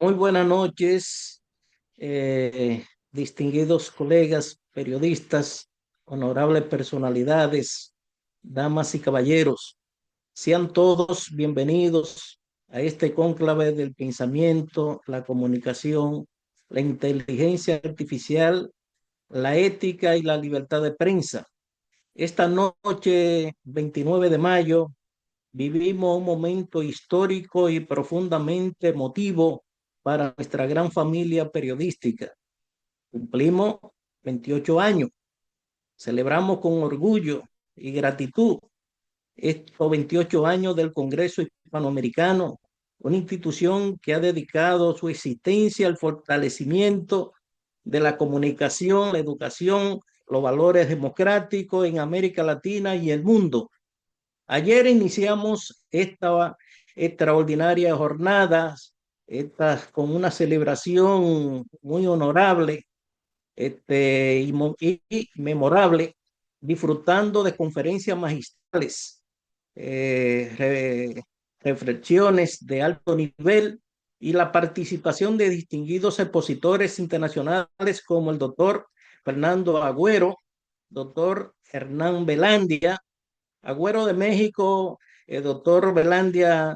Muy buenas noches, distinguidos colegas, periodistas, honorables personalidades, damas y caballeros. Sean todos bienvenidos a este cónclave del pensamiento, la comunicación, la inteligencia artificial, la ética y la libertad de prensa. Esta noche, 29 de mayo, vivimos un momento histórico y profundamente emotivo para nuestra gran familia periodística. Cumplimos 28 años. Celebramos con orgullo y gratitud estos 28 años del Congreso Hispanoamericano, una institución que ha dedicado su existencia al fortalecimiento de la comunicación, la educación, los valores democráticos en América Latina y el mundo. Ayer iniciamos esta extraordinaria jornada, con una celebración muy honorable y memorable, disfrutando de conferencias magistrales, eh, re, reflexiones de alto nivel y la participación de distinguidos expositores internacionales como el doctor Fernando Agüero, doctor Hernán Belandia, Agüero de México, el doctor Belandia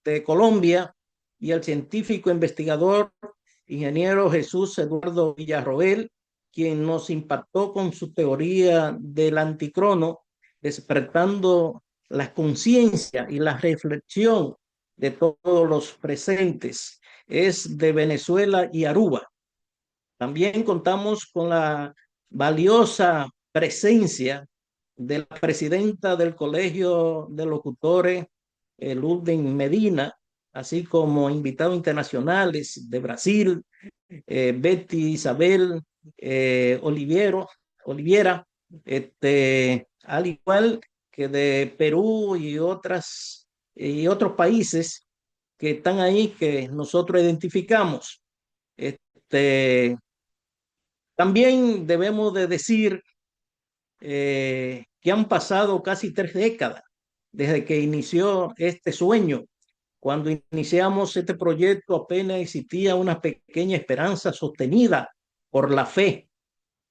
de Colombia y el científico investigador ingeniero Jesús Eduardo Villarroel, quien nos impactó con su teoría del anticrono, despertando la conciencia y la reflexión de todos los presentes. Es de Venezuela y Aruba. También contamos con la valiosa presencia de la presidenta del Colegio de Locutores, Lourdes Medina, así como invitados internacionales de Brasil, Betty Isabel Oliviera, al igual que de Perú y otros países que están ahí que nosotros identificamos. Este, También debemos de decir que han pasado casi 3 décadas desde que inició este sueño. Cuando iniciamos este proyecto apenas existía una pequeña esperanza sostenida por la fe.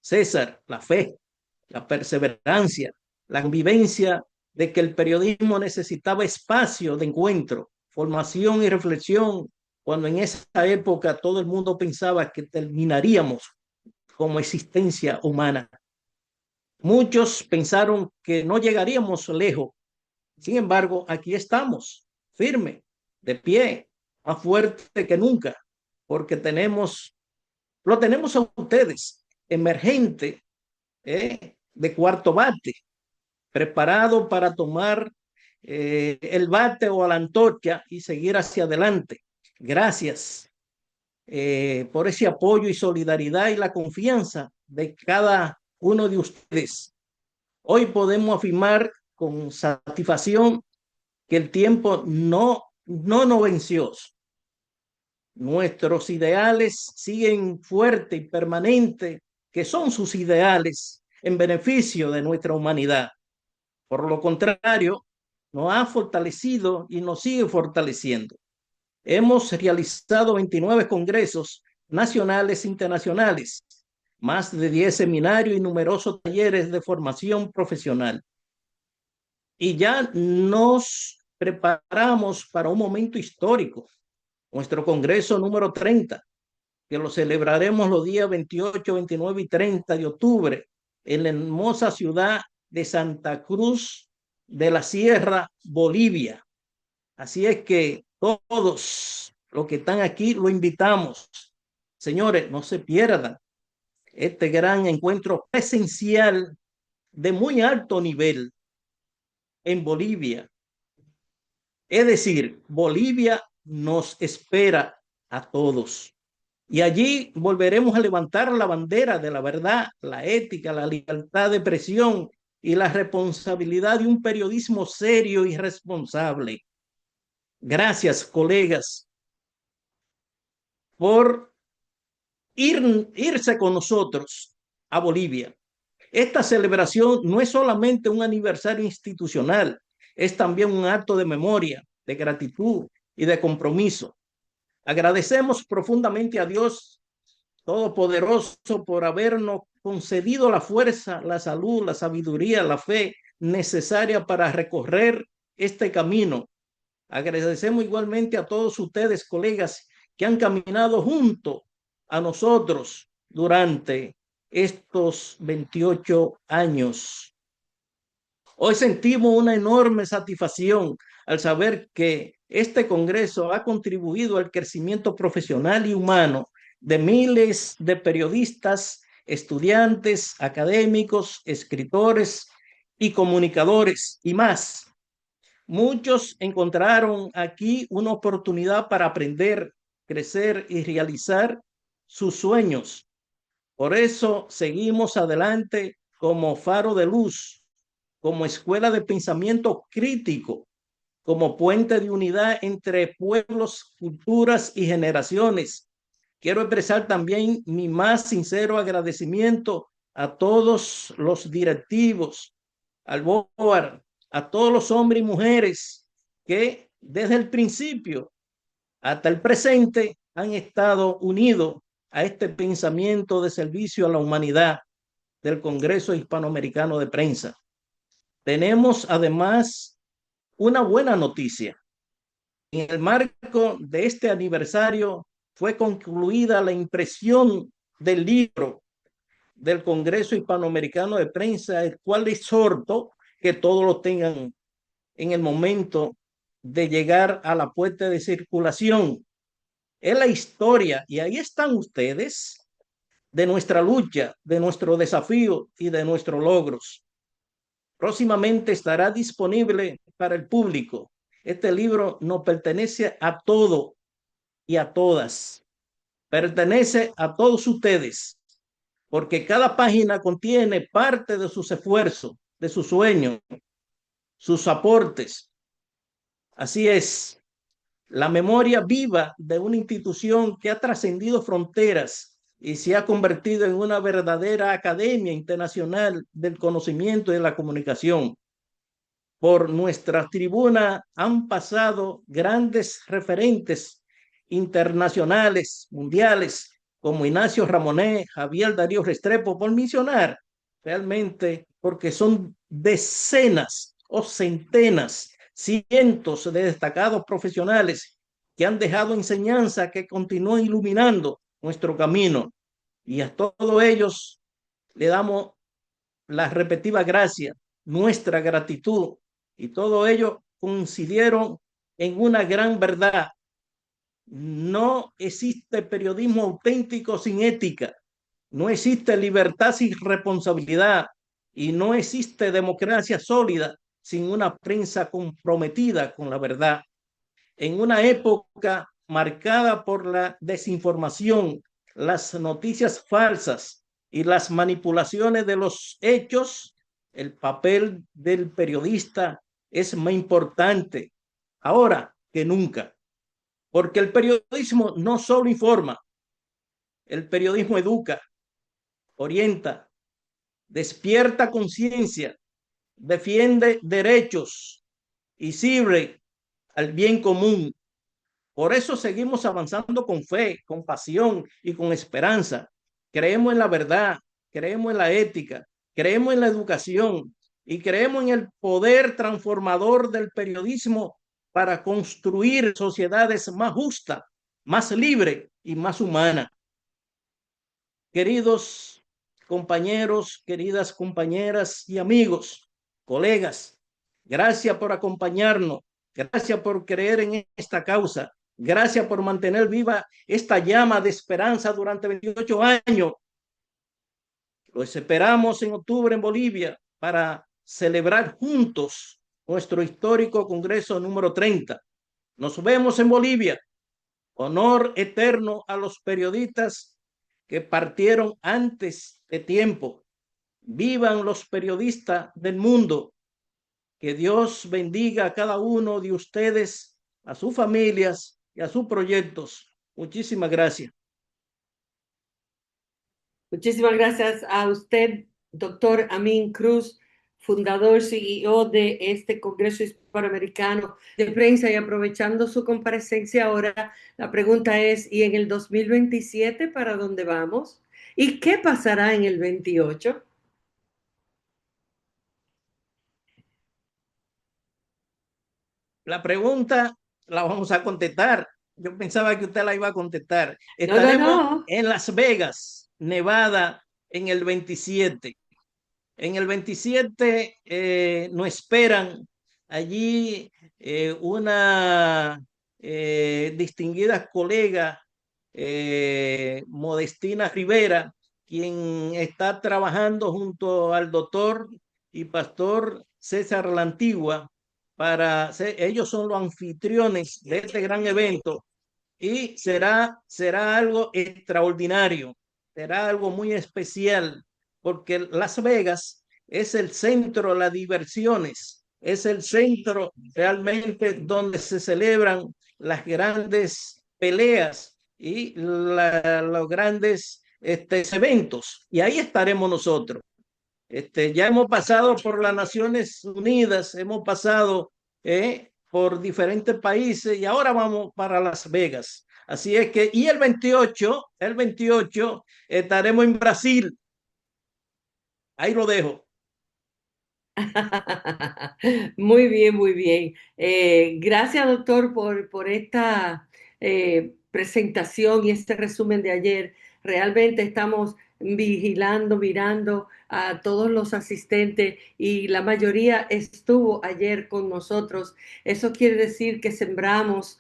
César, la fe, la perseverancia, la convivencia de que el periodismo necesitaba espacio de encuentro, formación y reflexión, cuando en esa época todo el mundo pensaba que terminaríamos como existencia humana. Muchos pensaron que no llegaríamos lejos. Sin embargo, aquí estamos, firme, de pie, más fuerte que nunca, porque lo tenemos a ustedes, emergente, de cuarto bate, preparado para tomar el bate o la antorcha y seguir hacia adelante. Gracias por ese apoyo y solidaridad y la confianza de cada uno de ustedes. Hoy podemos afirmar con satisfacción que el tiempo no nos venció. Nuestros ideales siguen fuertes y permanentes, que son sus ideales en beneficio de nuestra humanidad. Por lo contrario, nos ha fortalecido y nos sigue fortaleciendo. Hemos realizado 29 congresos nacionales e internacionales, más de 10 seminarios y numerosos talleres de formación profesional. Y ya nos preparamos para un momento histórico, nuestro Congreso número 30, que lo celebraremos los días 28, 29 y 30 de octubre en la hermosa ciudad de Santa Cruz de la Sierra, Bolivia. Así es que todos los que están aquí lo invitamos. Señores, no se pierdan este gran encuentro presencial de muy alto nivel en Bolivia. Es decir, Bolivia nos espera a todos. Y allí volveremos a levantar la bandera de la verdad, la ética, la libertad de expresión y la responsabilidad de un periodismo serio y responsable. Gracias, colegas, por irse con nosotros a Bolivia. Esta celebración no es solamente un aniversario institucional, es también un acto de memoria, de gratitud y de compromiso. Agradecemos profundamente a Dios Todopoderoso por habernos concedido la fuerza, la salud, la sabiduría, la fe necesaria para recorrer este camino. Agradecemos igualmente a todos ustedes, colegas, que han caminado junto a nosotros durante estos 28 años. Hoy sentimos una enorme satisfacción al saber que este Congreso ha contribuido al crecimiento profesional y humano de miles de periodistas, estudiantes, académicos, escritores y comunicadores y más. Muchos encontraron aquí una oportunidad para aprender, crecer y realizar sus sueños. Por eso seguimos adelante como faro de luz, como escuela de pensamiento crítico, como puente de unidad entre pueblos, culturas y generaciones. Quiero expresar también mi más sincero agradecimiento a todos los directivos, al BOAR, a todos los hombres y mujeres que desde el principio hasta el presente han estado unidos a este pensamiento de servicio a la humanidad del Congreso Hispanoamericano de Prensa. Tenemos además una buena noticia. En el marco de este aniversario fue concluida la impresión del libro del Congreso Hispanoamericano de Prensa, el cual exhorto que todos lo tengan en el momento de llegar a la puerta de circulación. Es la historia, y ahí están ustedes, de nuestra lucha, de nuestro desafío y de nuestros logros. Próximamente estará disponible para el público. Este libro nos pertenece a todo y a todas. Pertenece a todos ustedes, porque cada página contiene parte de sus esfuerzos, de sus sueños, sus aportes. Así es, la memoria viva de una institución que ha trascendido fronteras y se ha convertido en una verdadera academia internacional del conocimiento y de la comunicación. Por nuestra tribuna han pasado grandes referentes internacionales, mundiales, como Ignacio Ramonet, Javier Darío Restrepo, por mencionar, realmente, porque son decenas o centenas, cientos de destacados profesionales que han dejado enseñanza que continúan iluminando nuestro camino. Y a todos ellos le damos la repetida gracia, nuestra gratitud, y todo ello coincidieron en una gran verdad. No existe periodismo auténtico sin ética, no existe libertad sin responsabilidad y no existe democracia sólida sin una prensa comprometida con la verdad. En una época marcada por la desinformación, las noticias falsas y las manipulaciones de los hechos, el papel del periodista es más importante ahora que nunca, porque el periodismo no solo informa, el periodismo educa, orienta, despierta conciencia, defiende derechos y sirve al bien común. Por eso seguimos avanzando con fe, con pasión y con esperanza. Creemos en la verdad, creemos en la ética, creemos en la educación y creemos en el poder transformador del periodismo para construir sociedades más justas, más libres y más humanas. Queridos compañeros, queridas compañeras y amigos, colegas, gracias por acompañarnos, gracias por creer en esta causa, gracias por mantener viva esta llama de esperanza durante 28 años. Los esperamos en octubre en Bolivia para celebrar juntos nuestro histórico Congreso número 30. Nos vemos en Bolivia. Honor eterno a los periodistas que partieron antes de tiempo. Vivan los periodistas del mundo. Que Dios bendiga a cada uno de ustedes, a sus familias y a sus proyectos. Muchísimas gracias. Muchísimas gracias a usted, doctor Amin Cruz. fundador, CEO de este Congreso Hispanoamericano de Prensa, y aprovechando su comparecencia ahora, la pregunta es, ¿y en el 2027 para dónde vamos? ¿Y qué pasará en el 28? La pregunta la vamos a contestar. Yo pensaba que usted la iba a contestar. No, no, Estaremos no. en Las Vegas, Nevada, en el 27. En el 27 nos esperan allí una distinguida colega, Modestina Rivera, quien está trabajando junto al doctor y pastor César La Antigua para ser, ellos son los anfitriones de este gran evento y será algo extraordinario, será algo muy especial, porque Las Vegas es el centro de las diversiones, es el centro realmente donde se celebran las grandes peleas y los grandes eventos. Y ahí estaremos nosotros. Ya hemos pasado por las Naciones Unidas, hemos pasado por diferentes países y ahora vamos para Las Vegas. Así es que, y el 28 estaremos en Brasil. Ahí lo dejo. Muy bien, muy bien. Gracias, doctor, por esta presentación y este resumen de ayer. Realmente estamos vigilando, mirando a todos los asistentes y la mayoría estuvo ayer con nosotros. Eso quiere decir que sembramos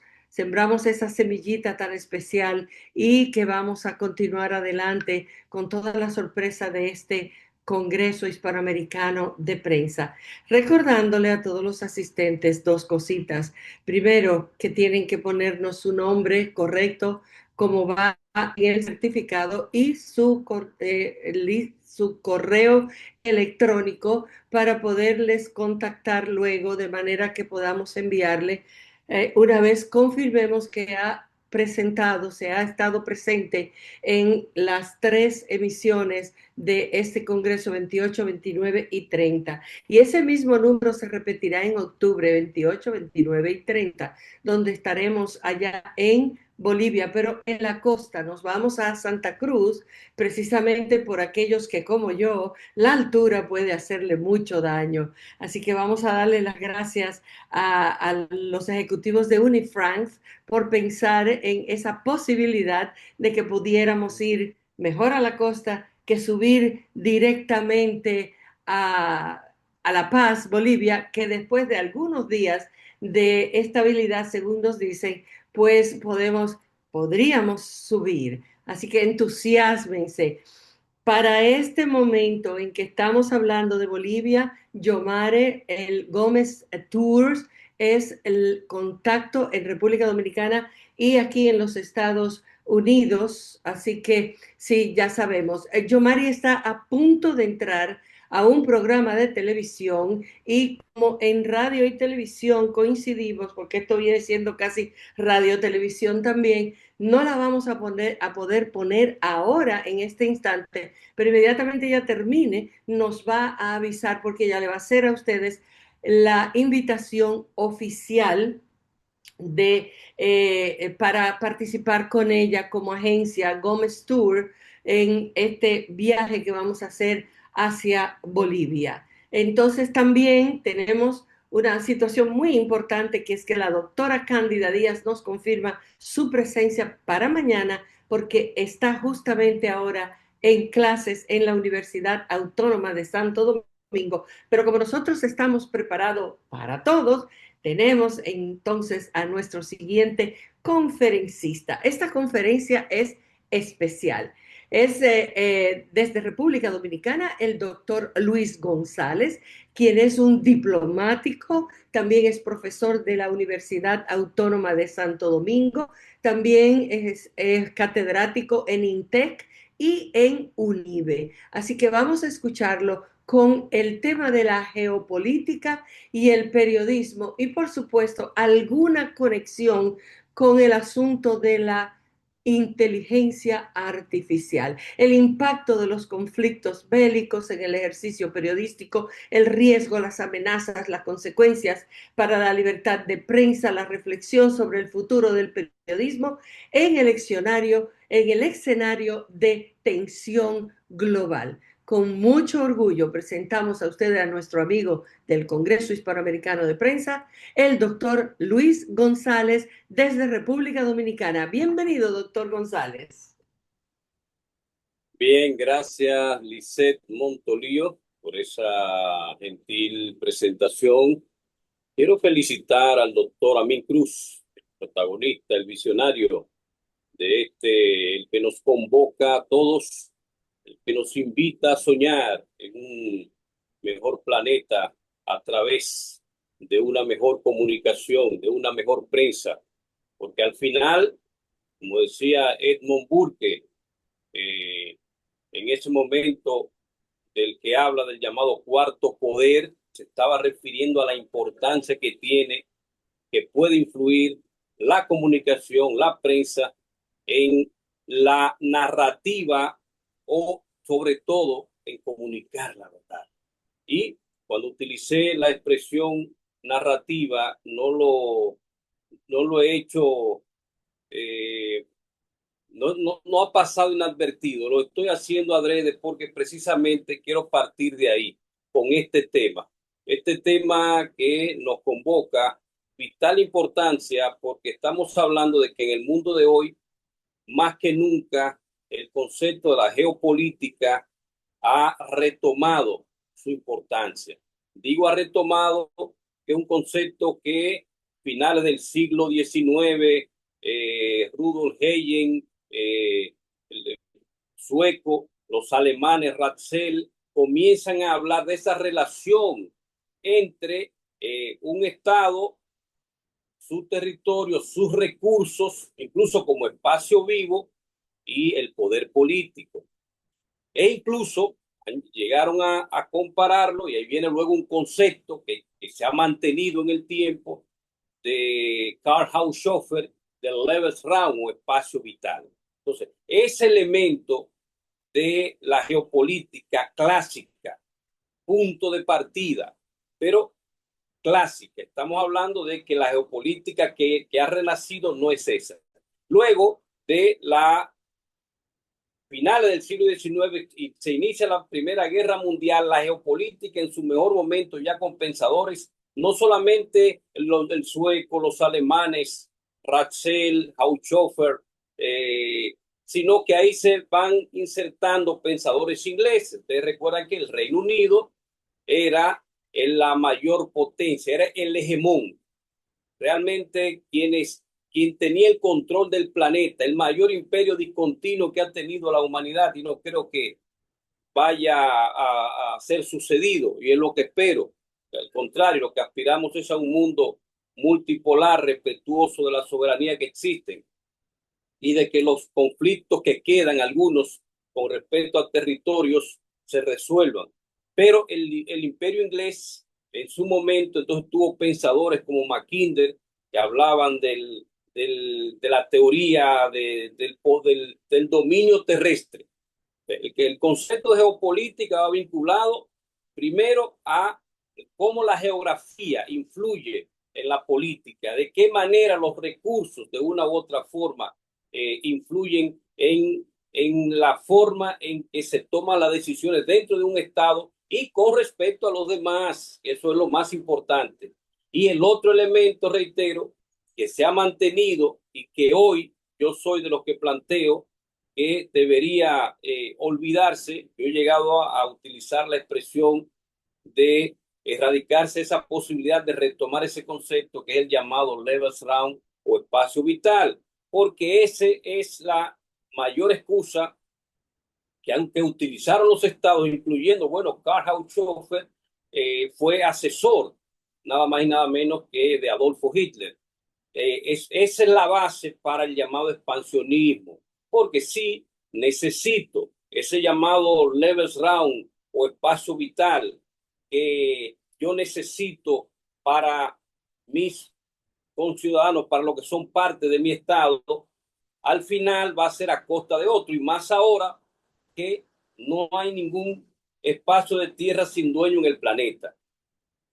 esa semillita tan especial y que vamos a continuar adelante con toda la sorpresa de este Congreso Hispanoamericano de Prensa, recordándole a todos los asistentes dos cositas. Primero, que tienen que ponernos su nombre correcto, como va en el certificado, y su correo electrónico para poderles contactar luego de manera que podamos enviarle una vez confirmemos que se ha estado presente en las tres emisiones de este Congreso 28, 29 y 30. Y ese mismo número se repetirá en octubre 28, 29 y 30, donde estaremos allá en Bolivia, pero en la costa. Nos vamos a Santa Cruz, precisamente por aquellos que, como yo, la altura puede hacerle mucho daño. Así que vamos a darle las gracias a los ejecutivos de Unifranc por pensar en esa posibilidad de que pudiéramos ir mejor a la costa que subir directamente a La Paz, Bolivia, que después de algunos días de estabilidad, según nos dicen, pues podríamos subir. Así que entusiasmense. Para este momento en que estamos hablando de Bolivia, Yomare el Gómez Tours es el contacto en República Dominicana y aquí en los Estados Unidos. Así que sí, ya sabemos. Yomari está a punto de entrar a un programa de televisión y como en radio y televisión coincidimos, porque esto viene siendo casi radio televisión también, no la vamos a poder poner ahora en este instante, pero inmediatamente ya termine, nos va a avisar porque ya le va a hacer a ustedes la invitación oficial para participar con ella como agencia Gómez Tour en este viaje que vamos a hacer hacia Bolivia. Entonces también tenemos una situación muy importante que es que la doctora Cándida Díaz nos confirma su presencia para mañana porque está justamente ahora en clases en la Universidad Autónoma de Santo Domingo. Pero como nosotros estamos preparados para todos, tenemos entonces a nuestro siguiente conferencista. Esta conferencia es especial. Es desde República Dominicana el doctor Luis González, quien es un diplomático, también es profesor de la Universidad Autónoma de Santo Domingo, también es catedrático en INTEC y en UNIBE. Así que vamos a escucharlo con el tema de la geopolítica y el periodismo y por supuesto alguna conexión con el asunto de la inteligencia artificial, el impacto de los conflictos bélicos en el ejercicio periodístico, el riesgo, las amenazas, las consecuencias para la libertad de prensa, la reflexión sobre el futuro del periodismo en el escenario de tensión global. Con mucho orgullo presentamos a ustedes a nuestro amigo del Congreso Hispanoamericano de Prensa, el doctor Luis González, desde República Dominicana. Bienvenido, doctor González. Bien, gracias Lisette Montolío por esa gentil presentación. Quiero felicitar al doctor Amin Cruz, el protagonista, el visionario de el que nos convoca a todos, el que nos invita a soñar en un mejor planeta a través de una mejor comunicación, de una mejor prensa, porque al final, como decía Edmund Burke, eh, en ese momento del que habla del llamado cuarto poder, se estaba refiriendo a la importancia que tiene, que puede influir la comunicación, la prensa, en la narrativa o sobre todo en comunicar la verdad. Y cuando utilicé la expresión narrativa, no lo he hecho, eh, no ha pasado inadvertido, lo estoy haciendo adrede porque precisamente quiero partir de ahí con este tema que nos convoca, vital importancia porque estamos hablando de que en el mundo de hoy, más que nunca, el concepto de la geopolítica ha retomado su importancia. Digo ha retomado que es un concepto que finales del siglo XIX, Rudolf Hayek, el sueco, los alemanes, Ratzel, comienzan a hablar de esa relación entre un Estado, su territorio, sus recursos, incluso como espacio vivo, y el poder político. E incluso llegaron a compararlo, y ahí viene luego un concepto que se ha mantenido en el tiempo de Karl Haushofer, del Lebensraum o espacio vital. Entonces, ese elemento de la geopolítica clásica, punto de partida, pero clásica. Estamos hablando de que la geopolítica que ha renacido no es esa. Luego de la finales del siglo XIX y se inicia la Primera Guerra Mundial, la geopolítica en su mejor momento, ya con pensadores, no solamente los del sueco, los alemanes, Ratzel, Haushofer, sino que ahí se van insertando pensadores ingleses. Ustedes recuerdan que el Reino Unido era la mayor potencia, era el hegemón. Realmente quien tenía el control del planeta, el mayor imperio discontinuo que ha tenido la humanidad, y no creo que vaya a ser sucedido, y es lo que espero. Al contrario, lo que aspiramos es a un mundo multipolar, respetuoso de la soberanía que existen, y de que los conflictos que quedan, algunos con respecto a territorios, se resuelvan. Pero el imperio inglés en su momento entonces tuvo pensadores como Mackinder que hablaban de la teoría del dominio terrestre. El concepto de geopolítica va vinculado primero a cómo la geografía influye en la política, de qué manera los recursos de una u otra forma influyen en la forma en que se toman las decisiones dentro de un Estado y con respecto a los demás. Eso es lo más importante. Y el otro elemento, reitero, que se ha mantenido y que hoy yo soy de los que planteo que debería olvidarse. Yo he llegado a utilizar la expresión de erradicarse esa posibilidad de retomar ese concepto que es el llamado Lebensraum o espacio vital, porque ese es la mayor excusa que aunque utilizaron los estados, incluyendo, bueno, Karl Haushofer fue asesor, nada más y nada menos que de Adolfo Hitler. Esa es la base para el llamado expansionismo, porque sí necesito ese llamado Lebensraum o espacio vital que yo necesito para mis conciudadanos, para los que son parte de mi estado, al final va a ser a costa de otro, y más ahora que no hay ningún espacio de tierra sin dueño en el planeta.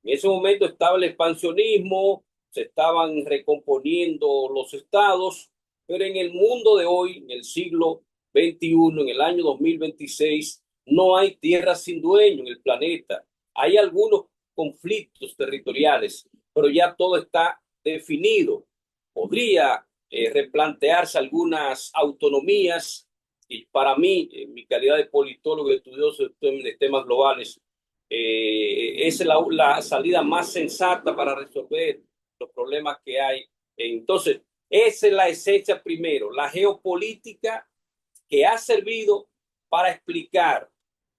En ese momento estaba el expansionismo, se estaban recomponiendo los estados, pero en el mundo de hoy, en el siglo XXI, en el año 2026, no hay tierra sin dueño en el planeta. Hay algunos conflictos territoriales, pero ya todo está definido. Podría replantearse algunas autonomías, y para mí, en mi calidad de politólogo y estudioso de temas globales, es la salida más sensata para resolver los problemas que hay. Entonces, esa es la esencia primero, la geopolítica que ha servido para explicar,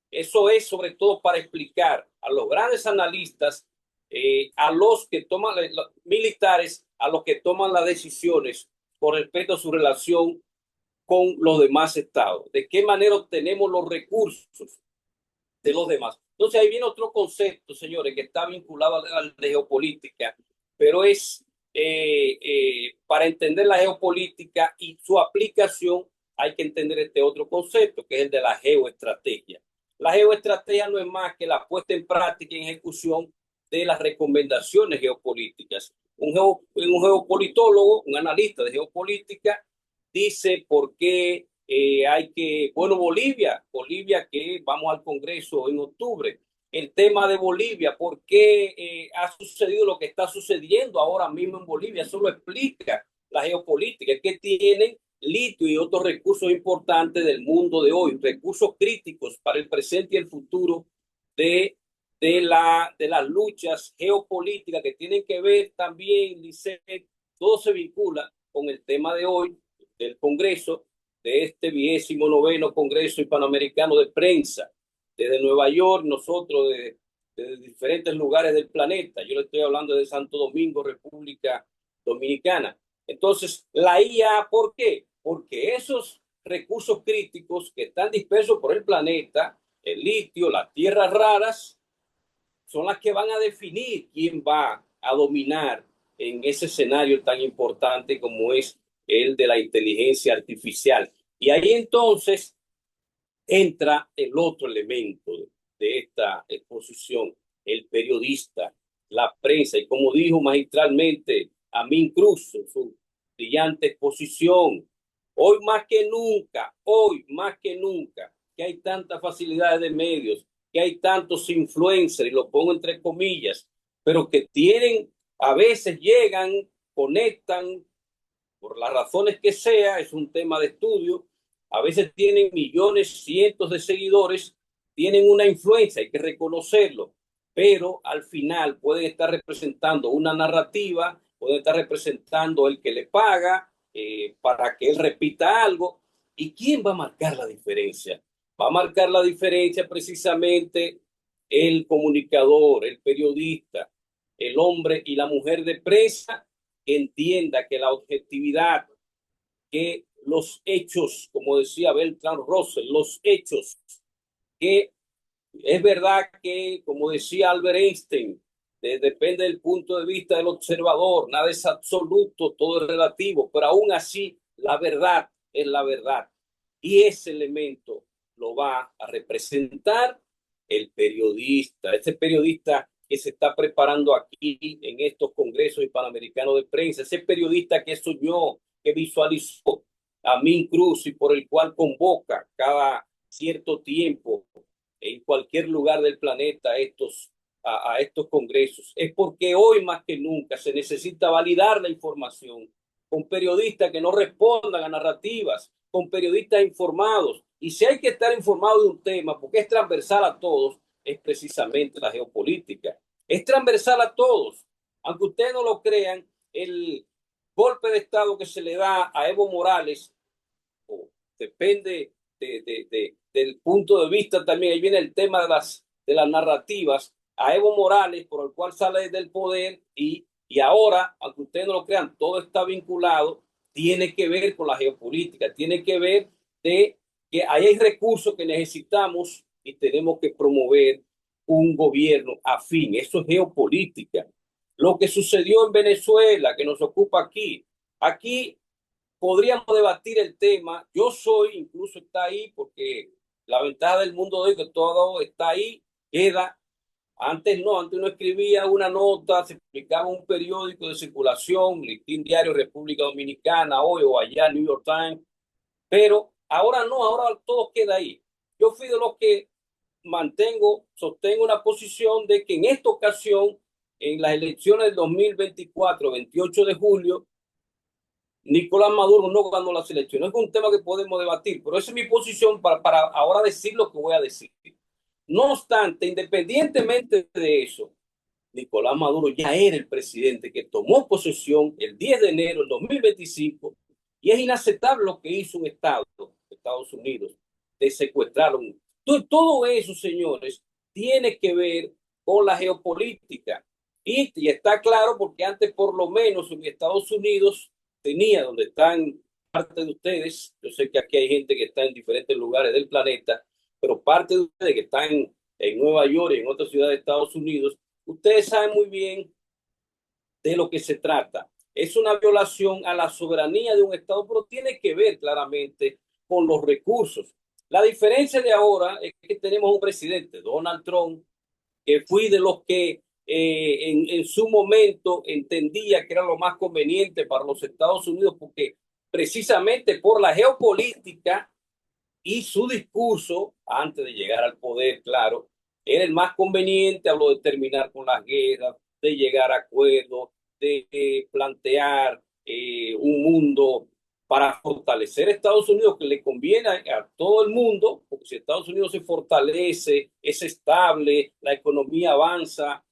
eso es sobre todo para explicar a los grandes analistas, a los que toman, los militares, a los que toman las decisiones con respecto a su relación con los demás estados, de qué manera obtenemos los recursos de los demás. Entonces ahí viene otro concepto, señores, que está vinculado a la geopolítica, pero es para entender la geopolítica y su aplicación hay que entender este otro concepto, que es el de la geoestrategia. La geoestrategia no es más que la puesta en práctica y ejecución de las recomendaciones geopolíticas. Un geopolitólogo, un analista de geopolítica, dice por qué hay que, bueno, Bolivia que vamos al Congreso en octubre, el tema de Bolivia, por qué ha sucedido lo que está sucediendo ahora mismo en Bolivia, eso lo explica la geopolítica, que tienen litio y otros recursos importantes del mundo de hoy, recursos críticos para el presente y el futuro de las luchas geopolíticas que tienen que ver también, dice, todo se vincula con el tema de hoy del Congreso, de este 29º Congreso Hispanoamericano de Prensa, desde Nueva York, nosotros de diferentes lugares del planeta. Yo le estoy hablando de Santo Domingo, República Dominicana. Entonces, la IA, ¿por qué? Porque esos recursos críticos que están dispersos por el planeta, el litio, las tierras raras, son las que van a definir quién va a dominar en ese escenario tan importante como es el de la inteligencia artificial. Y ahí entonces entra el otro elemento de esta exposición, el periodista, la prensa, y como dijo magistralmente Amin Cruz en su brillante exposición, hoy más que nunca, que hay tantas facilidades de medios, que hay tantos influencers, y lo pongo entre comillas, pero que tienen, a veces llegan, conectan, por las razones que sea, es un tema de estudio, a veces tienen millones, cientos de seguidores, tienen una influencia, hay que reconocerlo, pero al final pueden estar representando una narrativa, pueden estar representando el que le paga para que él repita algo. ¿Y quién va a marcar la diferencia? Va a marcar la diferencia precisamente el comunicador, el periodista, el hombre y la mujer de prensa, que entienda que la objetividad, que los hechos, como decía Bertrand Russell, los hechos, que es verdad que, como decía Albert Einstein, depende del punto de vista del observador, nada es absoluto, todo es relativo, pero aún así la verdad es la verdad. Y ese elemento lo va a representar el periodista, este periodista que se está preparando aquí en estos congresos hispanoamericanos de prensa, ese periodista que soñó, que visualizó a Amin Cruz y por el cual convoca cada cierto tiempo en cualquier lugar del planeta a estos congresos. Es porque hoy más que nunca se necesita validar la información con periodistas que no respondan a narrativas, con periodistas informados. Y si hay que estar informado de un tema, porque es transversal a todos, es precisamente la geopolítica. Es transversal a todos. Aunque ustedes no lo crean, el golpe de Estado que se le da a Evo Morales, depende del punto de vista también, ahí viene el tema de las narrativas, a Evo Morales, por el cual sale del poder, y ahora, aunque ustedes no lo crean, todo está vinculado, tiene que ver con la geopolítica, tiene que ver de que ahí hay recursos que necesitamos y tenemos que promover un gobierno afín. Eso es geopolítica. Lo que sucedió en Venezuela, que nos ocupa aquí podríamos debatir el tema. Yo soy, incluso está ahí, porque la ventaja del mundo de hoy que todo está ahí, queda. Antes no escribía una nota, se publicaba un periódico de circulación, Listín Diario, República Dominicana, hoy o allá, New York Times, pero ahora no, ahora todo queda ahí. Yo fui de los que sostengo una posición de que en esta ocasión, en las elecciones del 2024, 28 de julio, Nicolás Maduro no ganó las elecciones. Es un tema que podemos debatir, pero esa es mi posición para ahora decir lo que voy a decir. No obstante, independientemente de eso, Nicolás Maduro ya era el presidente que tomó posesión el 10 de enero del 2025 y es inaceptable lo que hizo un Estado, Estados Unidos, de secuestrarlo. Todo eso, señores, tiene que ver con la geopolítica. Y está claro porque antes por lo menos en Estados Unidos tenía, donde están parte de ustedes, yo sé que aquí hay gente que está en diferentes lugares del planeta, pero parte de ustedes que están en Nueva York y en otras ciudades de Estados Unidos, ustedes saben muy bien de lo que se trata. Es una violación a la soberanía de un Estado, pero tiene que ver claramente con los recursos. La diferencia de ahora es que tenemos un presidente, Donald Trump, que fui de los que en su momento entendía que era lo más conveniente para los Estados Unidos, porque precisamente por la geopolítica y su discurso, antes de llegar al poder, claro, era el más conveniente, habló de terminar con las guerras, de llegar a acuerdos, de plantear un mundo para fortalecer a Estados Unidos, que le conviene a todo el mundo, porque si Estados Unidos se fortalece, es estable, la economía avanza,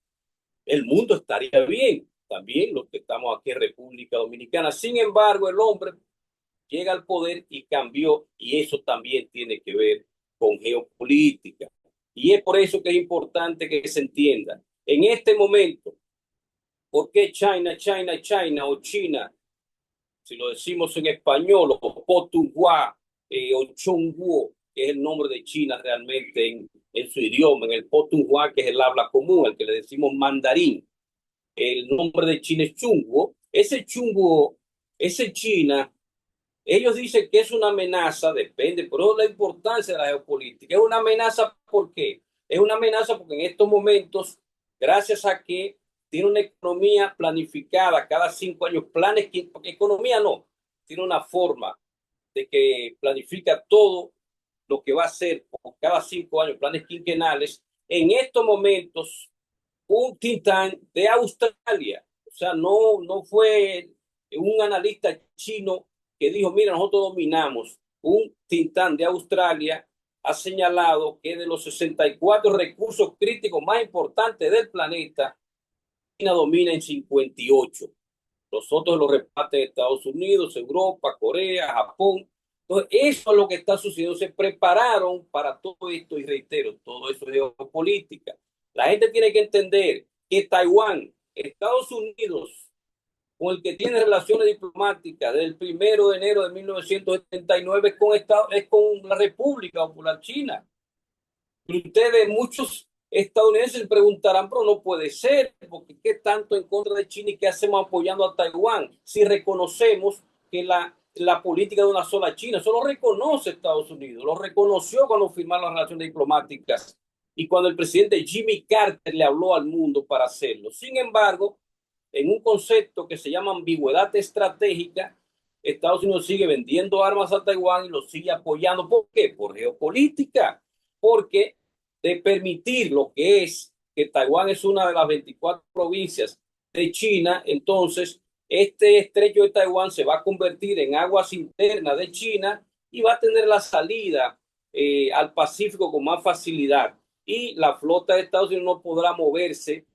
el mundo estaría bien. También los que estamos aquí en República Dominicana. Sin embargo, el hombre llega al poder y cambió, y eso también tiene que ver con geopolítica. Y es por eso que es importante que se entienda. En este momento, ¿por qué China o China? Si lo decimos en español, o Potunhua, o Chongguo, que es el nombre de China realmente en su idioma, en el Potunhua, que es el habla común, el que le decimos mandarín. El nombre de China es Chungguo. Ese Chungguo, ese China, ellos dicen que es una amenaza, depende, pero la importancia de la geopolítica. Es una amenaza, ¿por qué? Es una amenaza porque en estos momentos, gracias a que tiene una economía planificada cada 5 años, planes, economía no, tiene una forma de que planifica todo lo que va a hacer por cada 5 años, planes quinquenales. En estos momentos, un think tank de Australia, o sea, no fue un analista chino que dijo, mira, nosotros dominamos. Un think tank de Australia ha señalado que de los 64 recursos críticos más importantes del planeta, China domina en 58. Los otros los reparten Estados Unidos, Europa, Corea, Japón. Entonces, eso es lo que está sucediendo. Se prepararon para todo esto y reitero, todo eso es geopolítica. La gente tiene que entender que Taiwán, Estados Unidos, con el que tiene relaciones diplomáticas desde el 1 de enero de 1979 es con la República Popular China. Y ustedes, muchos estadounidenses, se preguntarán, pero no puede ser, porque ¿qué tanto en contra de China y qué hacemos apoyando a Taiwán si reconocemos que la política de una sola China? Eso lo reconoce Estados Unidos, lo reconoció cuando firmaron las relaciones diplomáticas y cuando el presidente Jimmy Carter le habló al mundo para hacerlo. Sin embargo, en un concepto que se llama ambigüedad estratégica, Estados Unidos sigue vendiendo armas a Taiwán y lo sigue apoyando. ¿Por qué? Por geopolítica. Porque de permitir lo que es que Taiwán es una de las 24 provincias de China, entonces este estrecho de Taiwán se va a convertir en aguas internas de China y va a tener la salida al Pacífico con más facilidad. Y la flota de Estados Unidos no podrá moverse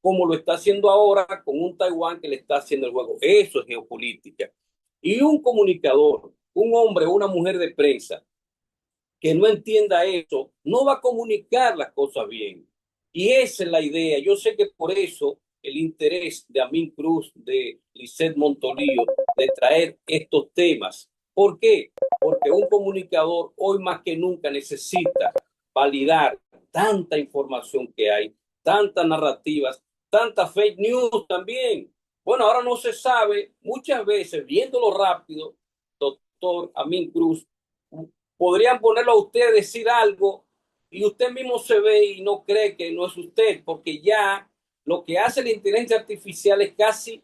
como lo está haciendo ahora con un Taiwán que le está haciendo el juego. Eso es geopolítica. Y un comunicador, un hombre o una mujer de prensa que no entienda eso, no va a comunicar las cosas bien. Y esa es la idea. Yo sé que por eso el interés de Amin Cruz, de Lisset Montolío, de traer estos temas. ¿Por qué? Porque un comunicador hoy más que nunca necesita validar tanta información que hay, tantas narrativas, tantas fake news también. Bueno, ahora no se sabe, muchas veces, viéndolo rápido, doctor Amin Cruz, podrían ponerlo a usted a decir algo y usted mismo se ve y no cree que no es usted, porque ya lo que hace la inteligencia artificial es casi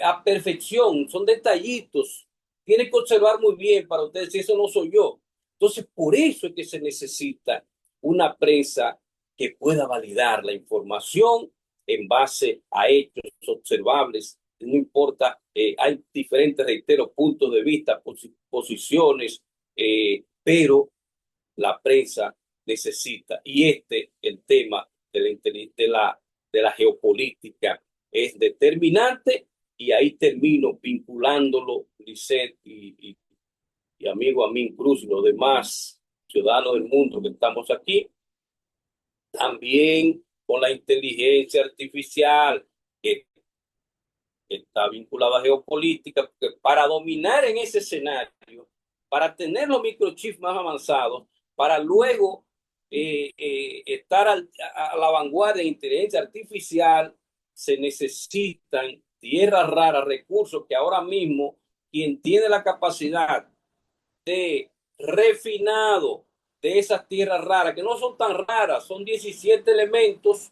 a perfección, son detallitos. Tiene que observar muy bien para usted decir, eso no soy yo. Entonces, por eso es que se necesita una prensa que pueda validar la información en base a hechos observables. No importa, hay diferentes, reitero, puntos de vista, posiciones, pero la prensa necesita, y el tema de la geopolítica es determinante, y ahí termino vinculándolo, Lisset y amigo Amin Cruz y los demás ciudadanos del mundo que estamos aquí, también con la inteligencia artificial que está vinculada a geopolítica, porque para dominar en ese escenario, para tener los microchips más avanzados, para luego estar a la vanguardia de inteligencia artificial, se necesitan tierras raras, recursos que ahora mismo quien tiene la capacidad de refinado de esas tierras raras, que no son tan raras, son 17 elementos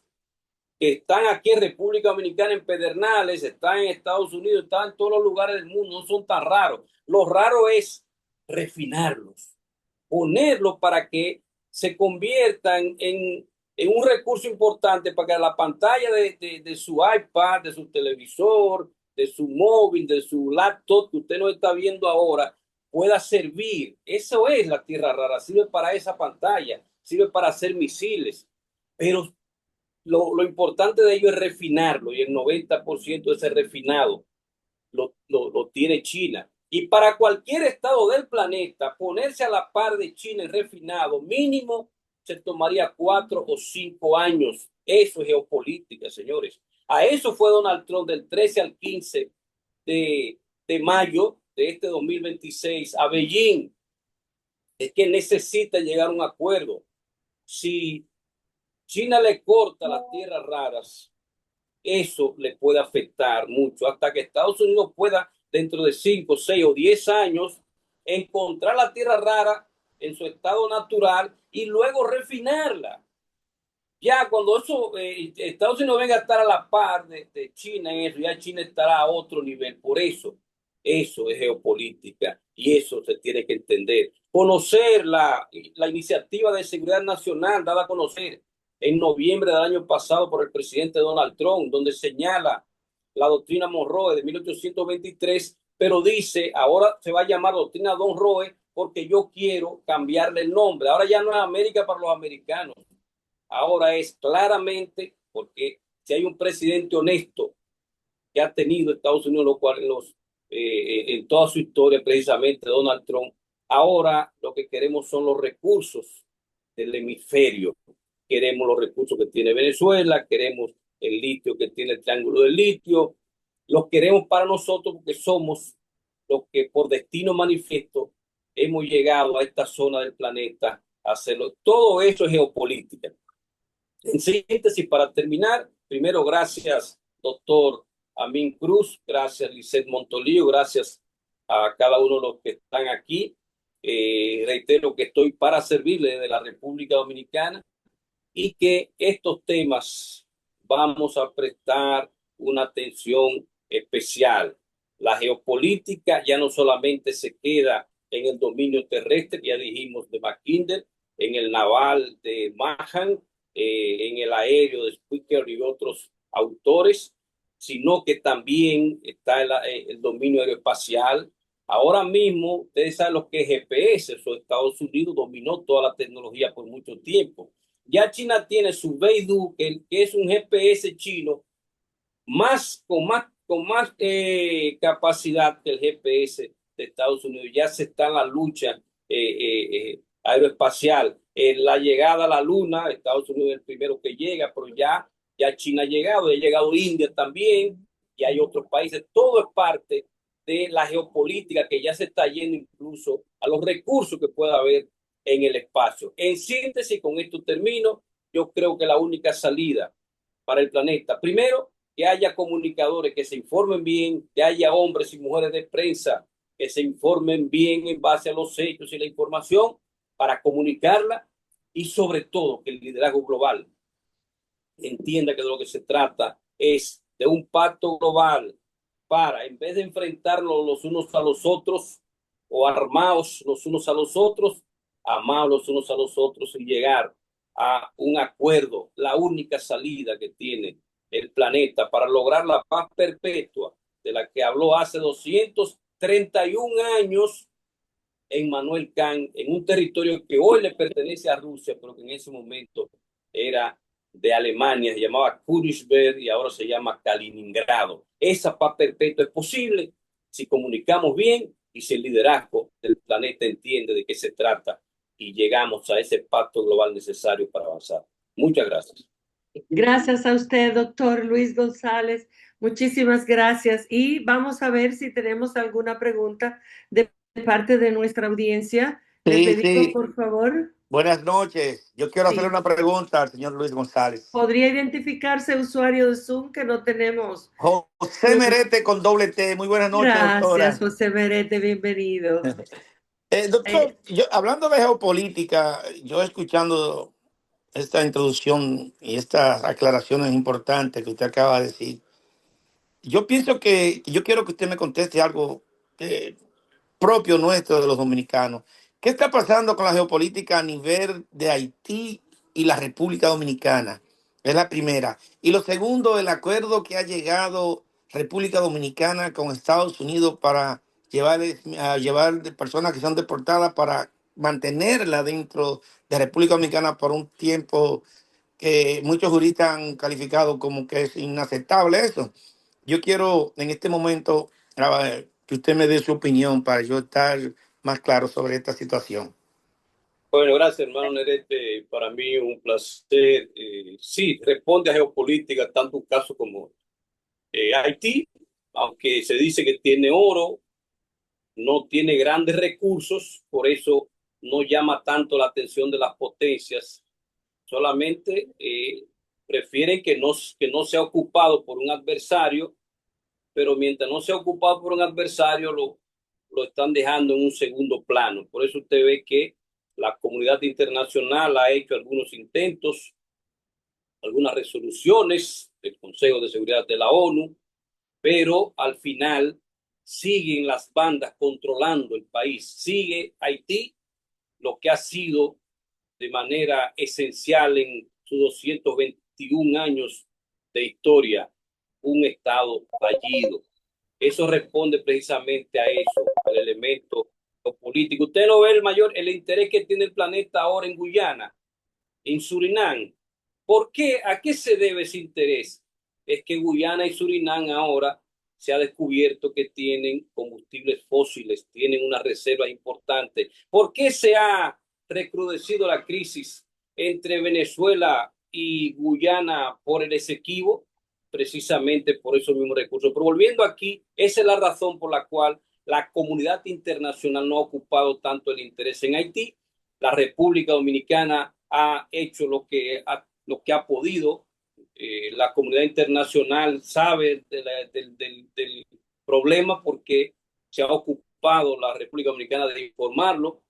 que están aquí en República Dominicana, en Pedernales, están en Estados Unidos, están en todos los lugares del mundo, no son tan raros. Lo raro es refinarlos, ponerlos para que se conviertan en un recurso importante para que la pantalla de su iPad, de su televisor, de su móvil, de su laptop que usted no está viendo ahora, pueda servir. Eso es la tierra rara, sirve para esa pantalla, sirve para hacer misiles, pero lo importante de ello es refinarlo, y el 90% de ese refinado lo tiene China. Y para cualquier estado del planeta, ponerse a la par de China en refinado, mínimo se tomaría 4 o 5 años. Eso es geopolítica, señores. A eso fue Donald Trump del 13 al 15 de mayo de este 2026 a Beijing. Es que necesita llegar a un acuerdo. Si China le corta las tierras raras, eso le puede afectar mucho, hasta que Estados Unidos pueda, dentro de 5, 6 o 10 años, encontrar la tierra rara en su estado natural y luego refinarla. Ya cuando Estados Unidos venga a estar a la par de China en eso, ya China estará a otro nivel. Por eso es geopolítica, y eso se tiene que entender. Conocer la iniciativa de seguridad nacional dada a conocer en noviembre del año pasado por el presidente Donald Trump, donde señala la doctrina Monroe de 1823, pero dice, ahora se va a llamar doctrina Monroe porque yo quiero cambiarle el nombre. Ahora ya no es América para los americanos. Ahora es claramente, porque si hay un presidente honesto que ha tenido Estados Unidos, lo cual en toda su historia, precisamente Donald Trump, ahora lo que queremos son los recursos del hemisferio. Queremos los recursos que tiene Venezuela, queremos el litio que tiene el Triángulo del Litio, los queremos para nosotros porque somos los que por destino manifiesto hemos llegado a esta zona del planeta a hacerlo. Todo eso es geopolítica. En síntesis, para terminar, primero, gracias, doctor Amin Cruz, gracias, Lisset Montolío, gracias a cada uno de los que están aquí. Reitero que estoy para servirle desde la República Dominicana, y que estos temas vamos a prestar una atención especial. La geopolítica ya no solamente se queda en el dominio terrestre, ya dijimos, de Mackinder, en el naval de Mahan, en el aéreo de Spitzer y otros autores, sino que también está el dominio aeroespacial. Ahora mismo, ustedes saben lo que es GPS, eso Estados Unidos dominó toda la tecnología por mucho tiempo. Ya China tiene su Beidou, que es un GPS chino con más capacidad que el GPS de Estados Unidos. Ya se está en la lucha aeroespacial. La llegada a la Luna, Estados Unidos es el primero que llega, pero ya China ha llegado India también, y hay otros países. Todo es parte de la geopolítica que ya se está yendo incluso a los recursos que pueda haber en el espacio. En síntesis, con esto termino. Yo creo que la única salida para el planeta, primero, que haya comunicadores que se informen bien, que haya hombres y mujeres de prensa que se informen bien en base a los hechos y la información para comunicarla, y sobre todo que el liderazgo global entienda que de lo que se trata es de un pacto global para, en vez de enfrentarnos los unos a los otros o armados los unos a los otros, amados los unos a los otros y llegar a un acuerdo, la única salida que tiene el planeta para lograr la paz perpetua de la que habló hace 231 años Emmanuel Kant, en un territorio que hoy le pertenece a Rusia, pero que en ese momento era de Alemania, se llamaba Königsberg y ahora se llama Kaliningrado. Esa paz perpetua es posible si comunicamos bien y si el liderazgo del planeta entiende de qué se trata y llegamos a ese pacto global necesario para avanzar. Muchas gracias. Gracias a usted, doctor Luis González. Muchísimas gracias. Y vamos a ver si tenemos alguna pregunta de parte de nuestra audiencia. Le pedimos, por favor. Buenas noches. Yo quiero hacerle una pregunta al señor Luis González. ¿Podría identificarse usuario de Zoom que no tenemos? José Merete con doble T. Muy buenas noches, doctora. Gracias, José Merete. Bienvenido. Doctor, hablando de geopolítica, yo escuchando esta introducción y estas aclaraciones importantes que usted acaba de decir, yo pienso que yo quiero que usted me conteste algo propio nuestro de los dominicanos. ¿Qué está pasando con la geopolítica a nivel de Haití y la República Dominicana? Es la primera. Y lo segundo, el acuerdo que ha llegado República Dominicana con Estados Unidos para llevar personas que son deportadas para mantenerla dentro de República Dominicana por un tiempo que muchos juristas han calificado como que es inaceptable eso. Yo quiero en este momento que usted me dé su opinión para yo estar más claro sobre esta situación. Bueno, gracias, hermano Nerete. Para mí es un placer. Sí, responde a geopolítica, tanto un caso como Haití, aunque se dice que tiene oro, no tiene grandes recursos, por eso no llama tanto la atención de las potencias. Solamente prefieren que no sea ocupado por un adversario, pero mientras no sea ocupado por un adversario, lo están dejando en un segundo plano. Por eso usted ve que la comunidad internacional ha hecho algunos intentos, algunas resoluciones del Consejo de Seguridad de la ONU, pero al final siguen las bandas controlando el país. Sigue Haití, lo que ha sido de manera esencial en sus 221 años de historia, un Estado fallido. Eso responde precisamente a eso, al elemento político. Usted no ve el interés que tiene el planeta ahora en Guyana, en Surinam. ¿Por qué? ¿A qué se debe ese interés? Es que Guyana y Surinam ahora se ha descubierto que tienen combustibles fósiles, tienen una reserva importante. ¿Por qué se ha recrudecido la crisis entre Venezuela y Guyana por el Esequibo? Precisamente por esos mismos recursos. Pero volviendo aquí, esa es la razón por la cual la comunidad internacional no ha ocupado tanto el interés en Haití. La República Dominicana ha hecho lo que ha podido. La comunidad internacional sabe del problema porque se ha ocupado la República Dominicana de informarlo.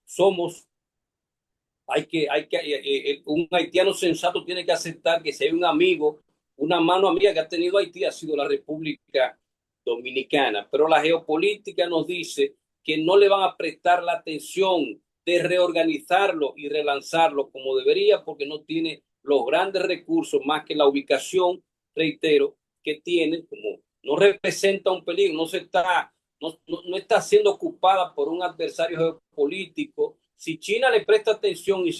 Un haitiano sensato tiene que aceptar que si hay un amigo, una mano amiga que ha tenido Haití ha sido la República Dominicana. Pero la geopolítica nos dice que no le van a prestar la atención de reorganizarlo y relanzarlo como debería, porque no tiene los grandes recursos más que la ubicación, reitero, que tiene, como no representa un peligro, no está siendo ocupada por un adversario geopolítico. Si China le presta atención y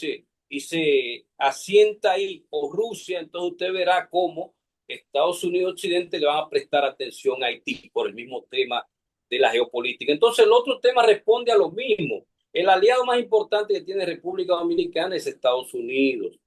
se asienta ahí, o Rusia, entonces usted verá cómo Estados Unidos y Occidente le van a prestar atención a Haití por el mismo tema de la geopolítica. Entonces el otro tema responde a lo mismo. El aliado más importante que tiene República Dominicana es Estados Unidos.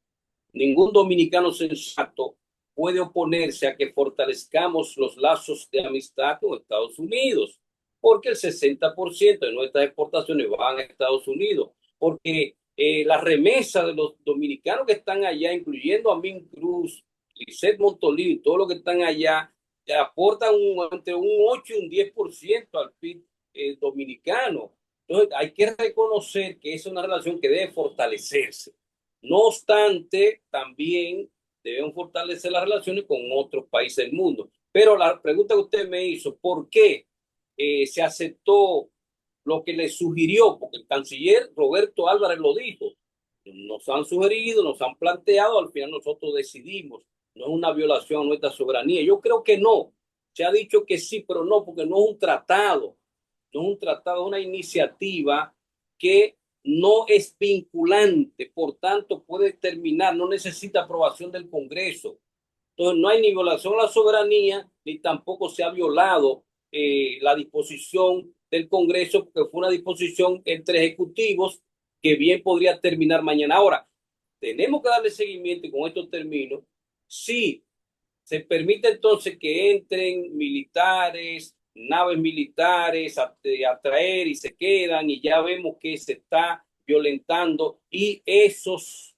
Ningún dominicano sensato puede oponerse a que fortalezcamos los lazos de amistad con Estados Unidos, porque el 60% de nuestras exportaciones van a Estados Unidos, porque la remesa de los dominicanos que están allá, incluyendo a Min Cruz, Lisset Montolí, todos los que están allá, aportan entre un 8 y un 10% al PIB dominicano. Entonces hay que reconocer que es una relación que debe fortalecerse. No obstante, también debemos fortalecer las relaciones con otros países del mundo. Pero la pregunta que usted me hizo, ¿por qué se aceptó lo que le sugirió? Porque el canciller Roberto Álvarez lo dijo. Nos han sugerido, nos han planteado, al final nosotros decidimos. No es una violación a nuestra soberanía. Yo creo que no. Se ha dicho que sí, pero no, porque no es un tratado. No es un tratado, es una iniciativa que no es vinculante, por tanto puede terminar, no necesita aprobación del Congreso. Entonces no hay ni violación a la soberanía, ni tampoco se ha violado la disposición del Congreso, porque fue una disposición entre ejecutivos que bien podría terminar mañana. Ahora, tenemos que darle seguimiento y con esto termino. Sí, se permite entonces que entren militares, naves militares a traer y se quedan y ya vemos que se está violentando y esos,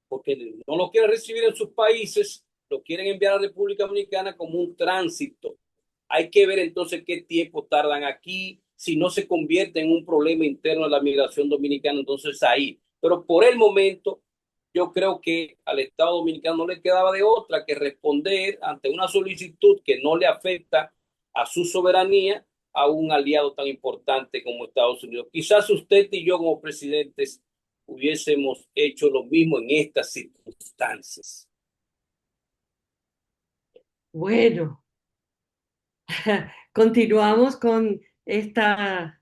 porque no lo quieren recibir en sus países, lo quieren enviar a la República Dominicana como un tránsito. Hay que ver entonces qué tiempo tardan aquí, si no se convierte en un problema interno de la migración dominicana, entonces ahí. Pero por el momento, yo creo que al Estado Dominicano no le quedaba de otra que responder ante una solicitud que no le afecta a su soberanía a un aliado tan importante como Estados Unidos. Quizás usted y yo como presidentes hubiésemos hecho lo mismo en estas circunstancias. Bueno, continuamos con esta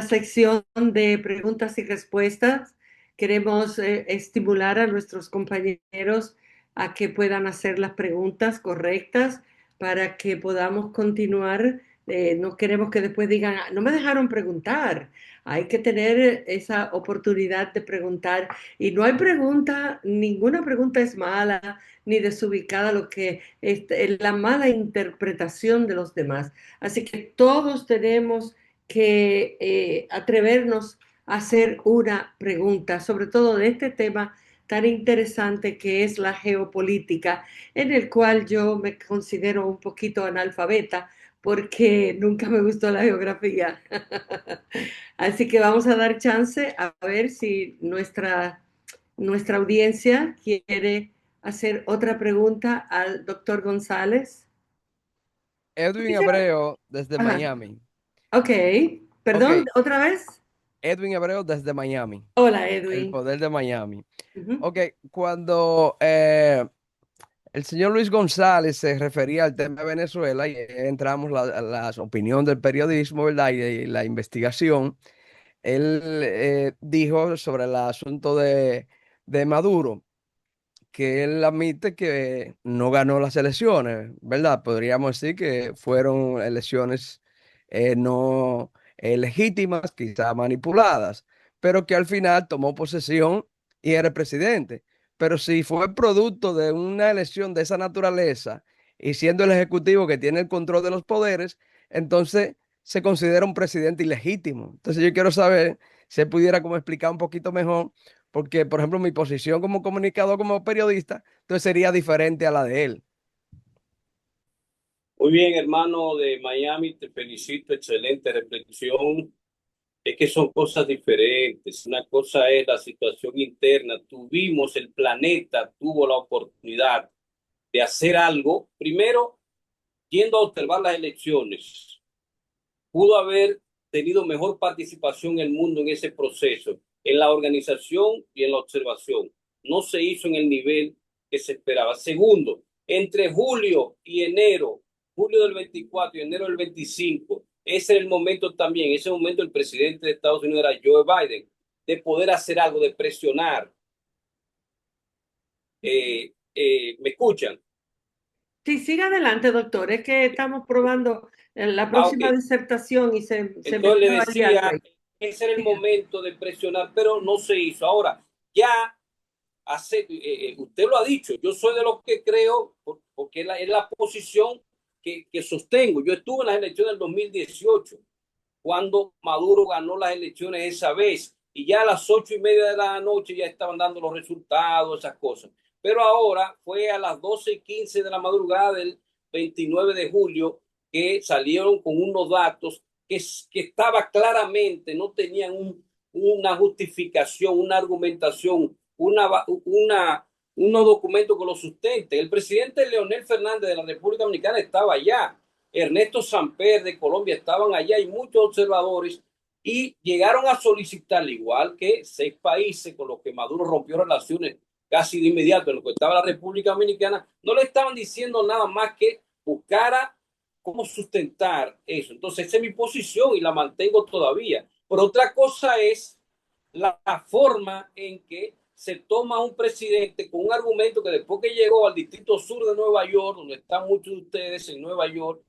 sección de preguntas y respuestas. Queremos estimular a nuestros compañeros a que puedan hacer las preguntas correctas para que podamos continuar. No queremos que después digan, "Ah, no me dejaron preguntar". Hay que tener esa oportunidad de preguntar. Y no hay pregunta, ninguna pregunta es mala ni desubicada, lo que es la mala interpretación de los demás. Así que todos tenemos que atrevernos a hacer una pregunta, sobre todo de este tema tan interesante que es la geopolítica, en el cual yo me considero un poquito analfabeta porque nunca me gustó la geografía. Así que vamos a dar chance a ver si nuestra audiencia quiere hacer otra pregunta al doctor González. Edwin Abreu desde Ajá. Miami. Ok, perdón, Ok, ¿otra vez? Edwin Abreu desde Miami. Hola, El Edwin. poder de Miami. Ujú. Ok, cuando el señor Luis González se refería al tema de Venezuela y entramos la opinión del periodismo, ¿verdad? Y la investigación, él dijo sobre el asunto de Maduro, que él admite que no ganó las elecciones, ¿verdad? Podríamos decir que fueron elecciones no legítimas, quizá manipuladas, pero que al final tomó posesión y era el presidente. Pero si fue producto de una elección de esa naturaleza y siendo el ejecutivo que tiene el control de los poderes, entonces se considera un presidente ilegítimo. Entonces yo quiero saber si él pudiera como explicar un poquito mejor porque, por ejemplo, mi posición como comunicador, como periodista, entonces sería diferente a la de él. Muy bien, hermano de Miami, te felicito, excelente reflexión. Es que son cosas diferentes. Una cosa es la situación interna. Tuvimos, el planeta tuvo la oportunidad de hacer algo. Primero, yendo a observar las elecciones, pudo haber tenido mejor participación el mundo en ese proceso, en la organización y en la observación. No se hizo en el nivel que se esperaba. Segundo, entre julio y enero, julio del 24 y enero del 25, ese era el momento también, ese momento el presidente de Estados Unidos era Joe Biden, de poder hacer algo, de presionar. ¿Me escuchan? Sí, siga adelante, doctor. Es que estamos probando la Ok. próxima disertación y se Entonces le metió ahí al decía, break. ese era el Siga. momento de presionar, pero no se hizo. Ahora, ya usted lo ha dicho, yo soy de los que creo, porque es la posición que sostengo. Yo estuve en las elecciones del 2018, cuando Maduro ganó las elecciones esa vez, y ya a las 8:30 de la noche ya estaban dando los resultados, esas cosas. Pero ahora fue a las 12:15 de la madrugada del 29 de julio que salieron con unos datos que estaba claramente, no tenían una justificación, una argumentación, unos documentos que lo sustenten. El presidente Leonel Fernández de la República Dominicana estaba allá, Ernesto Samper de Colombia estaban allá y muchos observadores, y llegaron a solicitar, igual que 6 países con los que Maduro rompió relaciones casi de inmediato, en lo que estaba la República Dominicana, no le estaban diciendo nada más que buscara cómo sustentar eso. Entonces, esa es mi posición y la mantengo todavía. Pero otra cosa es la forma en que se toma un presidente con un argumento que después que llegó al Distrito Sur de Nueva York, donde están muchos de ustedes en Nueva York,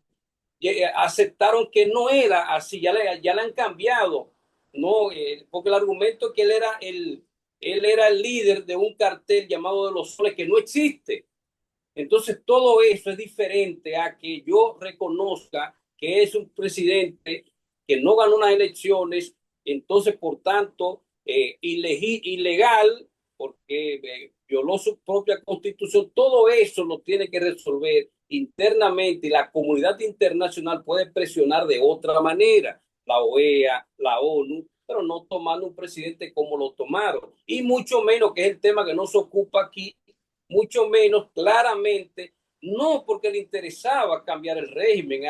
aceptaron que no era así, ya le han cambiado, ¿no? Porque el argumento es que él era el líder de un cartel llamado de los Soles que no existe. Entonces todo eso es diferente a que yo reconozca que es un presidente que no ganó unas elecciones, entonces por tanto ilegal, porque violó su propia constitución. Todo eso lo tiene que resolver internamente y la comunidad internacional puede presionar de otra manera, la OEA, la ONU, pero no tomando un presidente como lo tomaron. Y mucho menos, que es el tema que nos ocupa aquí, mucho menos claramente, no porque le interesaba cambiar el régimen.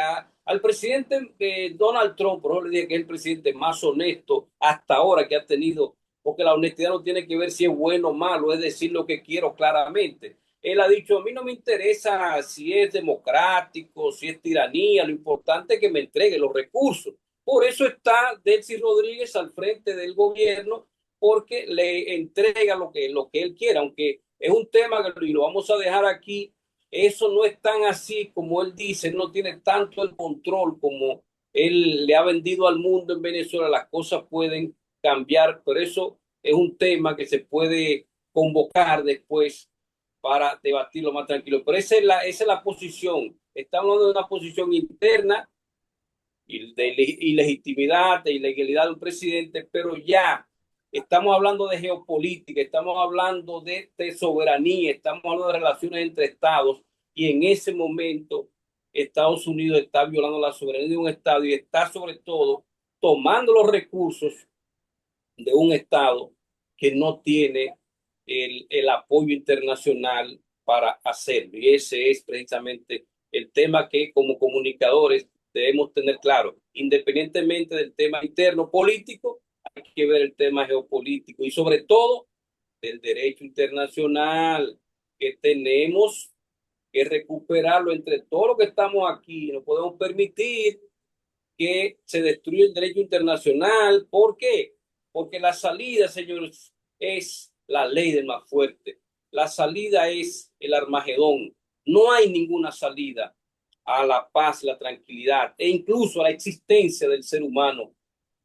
Al presidente Donald Trump, por eso le dije que es el presidente más honesto hasta ahora que ha tenido, porque la honestidad no tiene que ver si es bueno o malo, es decir lo que quiero claramente. Él ha dicho, a mí no me interesa si es democrático, si es tiranía, lo importante es que me entregue los recursos. Por eso está Delcy Rodríguez al frente del gobierno, porque le entrega lo que él quiera, aunque es un tema que lo vamos a dejar aquí. Eso no es tan así como él dice, no tiene tanto el control como él le ha vendido al mundo en Venezuela. Las cosas pueden cambiar, pero eso es un tema que se puede convocar después para debatirlo más tranquilo. Pero esa es la posición. Estamos hablando de una posición interna y de ilegitimidad, de ilegalidad de un presidente, pero ya estamos hablando de geopolítica, estamos hablando de soberanía, estamos hablando de relaciones entre estados, y en ese momento Estados Unidos está violando la soberanía de un estado y está sobre todo tomando los recursos de un estado que no tiene el apoyo internacional para hacerlo. Y ese es precisamente el tema que como comunicadores debemos tener claro. Independientemente del tema interno político, hay que ver el tema geopolítico y sobre todo del derecho internacional, que tenemos que recuperarlo entre todos los que estamos aquí. No podemos permitir que se destruya el derecho internacional. ¿Por qué? Porque la salida, señores, es la ley del más fuerte. La salida es el Armagedón. No hay ninguna salida a la paz, la tranquilidad e incluso a la existencia del ser humano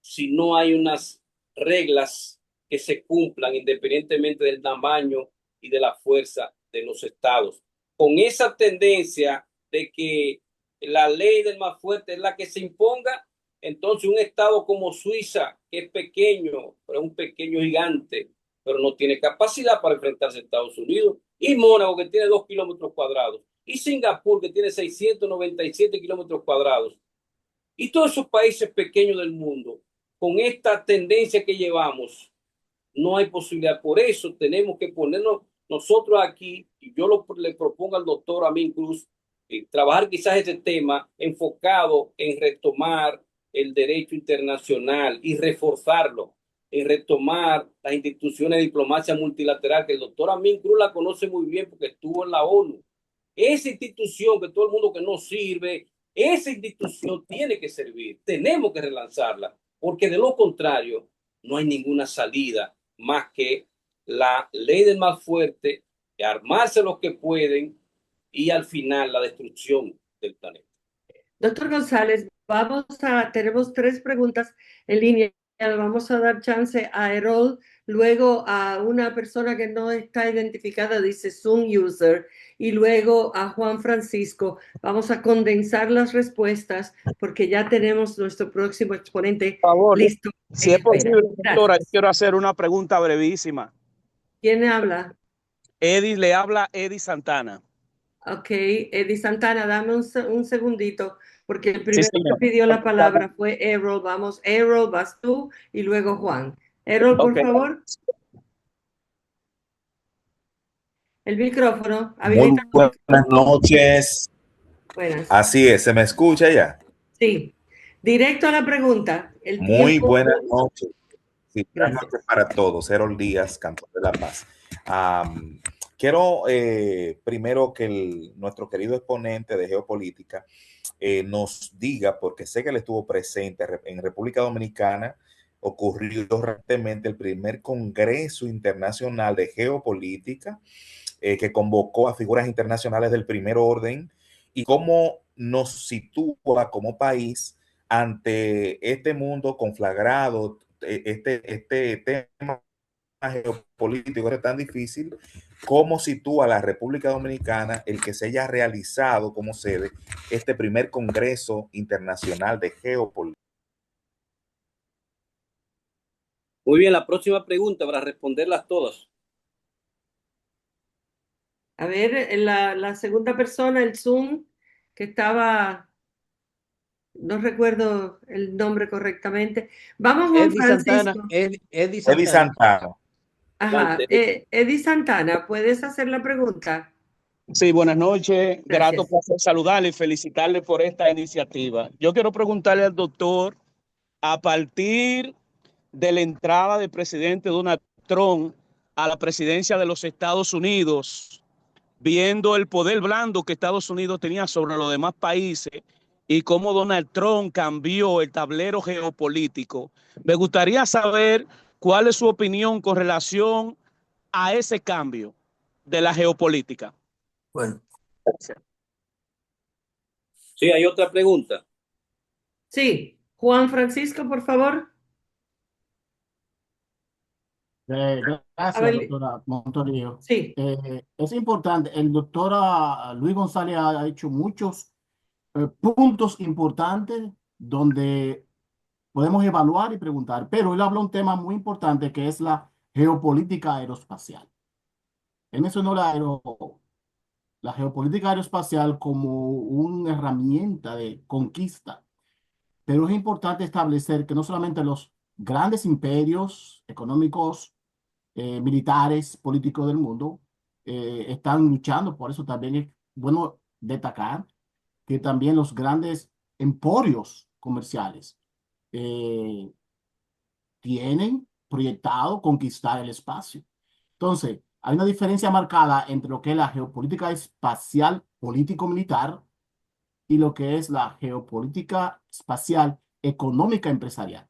si no hay unas reglas que se cumplan independientemente del tamaño y de la fuerza de los estados. Con esa tendencia de que la ley del más fuerte es la que se imponga, entonces un estado como Suiza, que es pequeño, pero es un pequeño gigante, pero no tiene capacidad para enfrentarse a Estados Unidos, y Mónaco, que tiene 2 kilómetros cuadrados, y Singapur, que tiene 697 kilómetros cuadrados, y todos esos países pequeños del mundo, con esta tendencia que llevamos, no hay posibilidad. Por eso tenemos que ponernos nosotros aquí, y yo le propongo al doctor Amin Cruz, trabajar quizás este tema enfocado en retomar el derecho internacional y reforzarlo, en retomar las instituciones de diplomacia multilateral, que el doctor Amin Cruz la conoce muy bien porque estuvo en la ONU. Esa institución que todo el mundo que no sirve, esa institución tiene que servir, tenemos que relanzarla, porque de lo contrario no hay ninguna salida más que la ley del más fuerte, armarse los que pueden y al final la destrucción del planeta. Doctor González, tenemos 3 preguntas en línea. Vamos a dar chance a Errol, luego a una persona que no está identificada, dice Zoom user, y luego a Juan Francisco. Vamos a condensar las respuestas porque ya tenemos nuestro próximo exponente Por favor, listo. si es posible, doctora, quiero hacer una pregunta brevísima. ¿Quién habla? Le habla Eddie Santana. Ok, Eddie Santana, dame un segundito, porque el Sí, primero que señor. pidió la palabra fue Errol. Vamos, Errol, vas tú y luego Juan. Errol, por Ok. favor, el micrófono, Muy habilita el buenas micrófono. noches. Buenas. Así es, ¿se me escucha ya? Sí, directo a la pregunta. El Muy tiempo, buenas noches. Sí, buenas noches gracias. para todos. Errol Díaz, Cantor de la Paz. Am, quiero primero que nuestro querido exponente de geopolítica nos diga, porque sé que él estuvo presente en República Dominicana, ocurrió recientemente el primer Congreso Internacional de Geopolítica que convocó a figuras internacionales del primer orden y cómo nos sitúa como país ante este mundo conflagrado, este tema geopolítico es tan difícil, cómo sitúa a la República Dominicana el que se haya realizado como sede este primer Congreso Internacional de Geopolítica. Muy bien, la próxima pregunta para responderlas todas. A ver, la segunda persona, el Zoom, que estaba, no recuerdo el nombre correctamente. Vamos, Juan Eddie Santana, Francisco. Eddie Eddie Santana. Santana. Ajá, Eddie Santana, ¿puedes hacer la pregunta? Sí, buenas noches. Grato Gracias. placer saludarle y felicitarle por esta iniciativa. Yo quiero preguntarle al doctor, a partir de la entrada del presidente Donald Trump a la presidencia de los Estados Unidos, viendo el poder blando que Estados Unidos tenía sobre los demás países y cómo Donald Trump cambió el tablero geopolítico, me gustaría saber cuál es su opinión con relación a ese cambio de la geopolítica. Bueno, Sí, hay otra pregunta. Sí, Juan Francisco, por favor. Gracias, Abel- doctora Montorio. Sí, Es importante, el doctor Luis González ha hecho muchos puntos importantes donde podemos evaluar y preguntar, pero él habló un tema muy importante que es la geopolítica aeroespacial. Él mencionó la geopolítica aeroespacial como una herramienta de conquista, pero es importante establecer que no solamente los grandes imperios económicos, militares, políticos del mundo están luchando por eso. También es bueno destacar que también los grandes emporios comerciales eh, tienen proyectado conquistar el espacio. Entonces, hay una diferencia marcada entre lo que es la geopolítica espacial político-militar y lo que es la geopolítica espacial económica empresarial.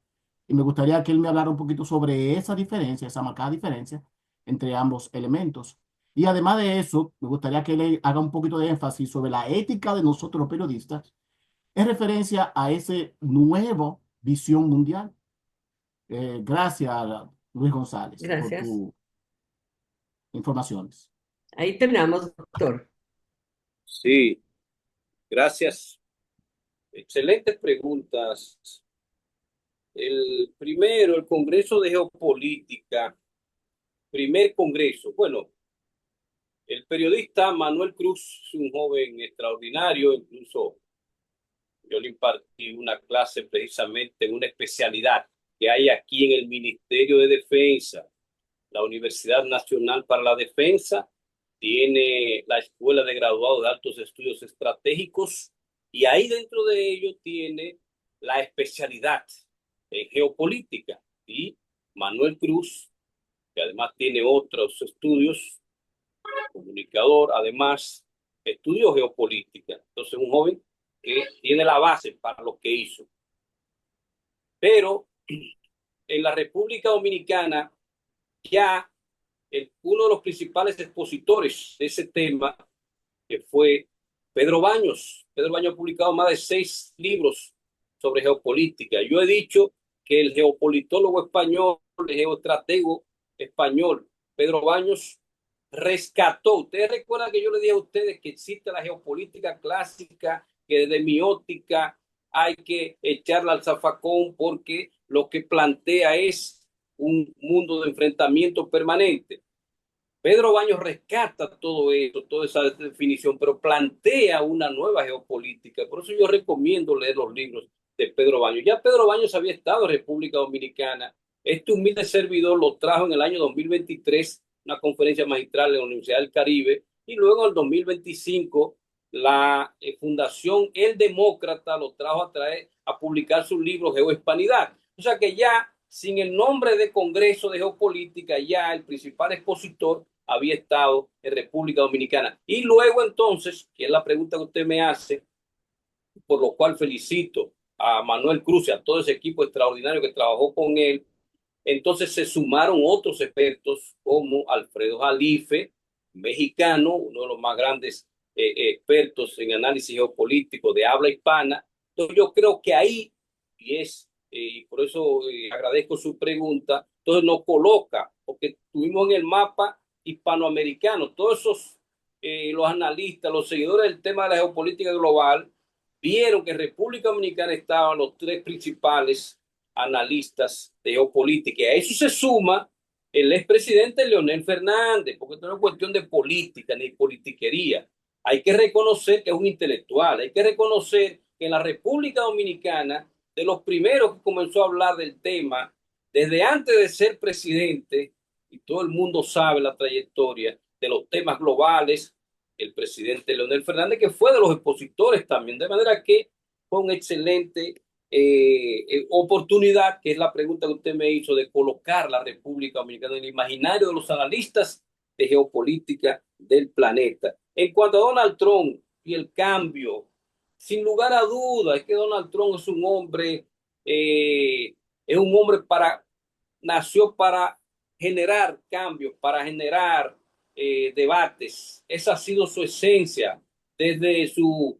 Y me gustaría que él me hablara un poquito sobre esa diferencia, esa marcada diferencia entre ambos elementos. Y además de eso, me gustaría que él haga un poquito de énfasis sobre la ética de nosotros los periodistas en referencia a ese nuevo visión mundial. Gracias, Luis González, por gracias. tus informaciones. Ahí tenemos, doctor. Sí, gracias. Excelentes preguntas. El primero, el Congreso de Geopolítica, primer Congreso. Bueno, el periodista Manuel Cruz es un joven extraordinario, incluso yo le impartí una clase precisamente en una especialidad que hay aquí en el Ministerio de Defensa. La Universidad Nacional para la Defensa tiene la Escuela de Graduados de Altos Estudios Estratégicos y ahí dentro de ello tiene la especialidad en geopolítica. Y Manuel Cruz, que además tiene otros estudios, comunicador, además estudió geopolítica. Entonces, un joven que tiene la base para lo que hizo. Pero en la República Dominicana ya uno de los principales expositores de ese tema, que fue Pedro Baños. Pedro Baños ha publicado más de 6 libros sobre geopolítica. Yo he dicho que el geopolitólogo español, el geoestratego español, Pedro Baños, rescató. Ustedes recuerdan que yo les dije a ustedes que existe la geopolítica clásica, que desde mi óptica hay que echarla al zafacón porque lo que plantea es un mundo de enfrentamiento permanente. Pedro Baños rescata todo eso, toda esa definición, pero plantea una nueva geopolítica. Por eso yo recomiendo leer los libros de Pedro Baños. Ya Pedro Baños había estado en República Dominicana. Este humilde servidor lo trajo en el año 2023, una conferencia magistral en la Universidad del Caribe, y luego en el 2025 la Fundación El Demócrata lo trajo a publicar su libro Geohispanidad. O sea que ya sin el nombre de Congreso de Geopolítica, ya el principal expositor había estado en República Dominicana. Y luego entonces, que es la pregunta que usted me hace, por lo cual felicito a Manuel Cruz y a todo ese equipo extraordinario que trabajó con él, entonces se sumaron otros expertos como Alfredo Jalife, mexicano, uno de los más grandes expertos en análisis geopolítico de habla hispana. Entonces yo creo que ahí, y por eso agradezco su pregunta, entonces nos coloca, porque tuvimos en el mapa hispanoamericano, todos esos, los analistas, los seguidores del tema de la geopolítica global, vieron que en República Dominicana estaban los tres principales analistas de geopolítica. Y a eso se suma el expresidente Leonel Fernández, porque esto no es cuestión de política ni politiquería. Hay que reconocer que es un intelectual, hay que reconocer que en la República Dominicana, de los primeros que comenzó a hablar del tema, desde antes de ser presidente, y todo el mundo sabe la trayectoria de los temas globales, el presidente Leonel Fernández, que fue de los expositores también, de manera que fue un excelente oportunidad, que es la pregunta que usted me hizo, de colocar la República Dominicana en el imaginario de los analistas de geopolítica del planeta. En cuanto a Donald Trump y el cambio, sin lugar a dudas, es que Donald Trump es un hombre, nació para generar cambios, para generar debates. Esa ha sido su esencia desde su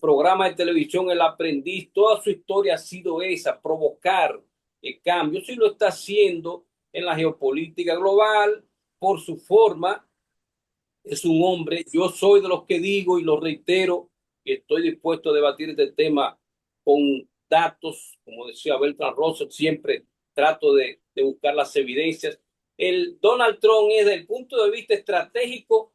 programa de televisión El Aprendiz. Toda su historia ha sido esa, provocar cambios, y lo está haciendo en la geopolítica global por su forma. Es un hombre, yo soy de los que digo y lo reitero, que estoy dispuesto a debatir este tema con datos, como decía Bertrand Russell, siempre trato de buscar las evidencias. El Donald Trump es, desde el punto de vista estratégico,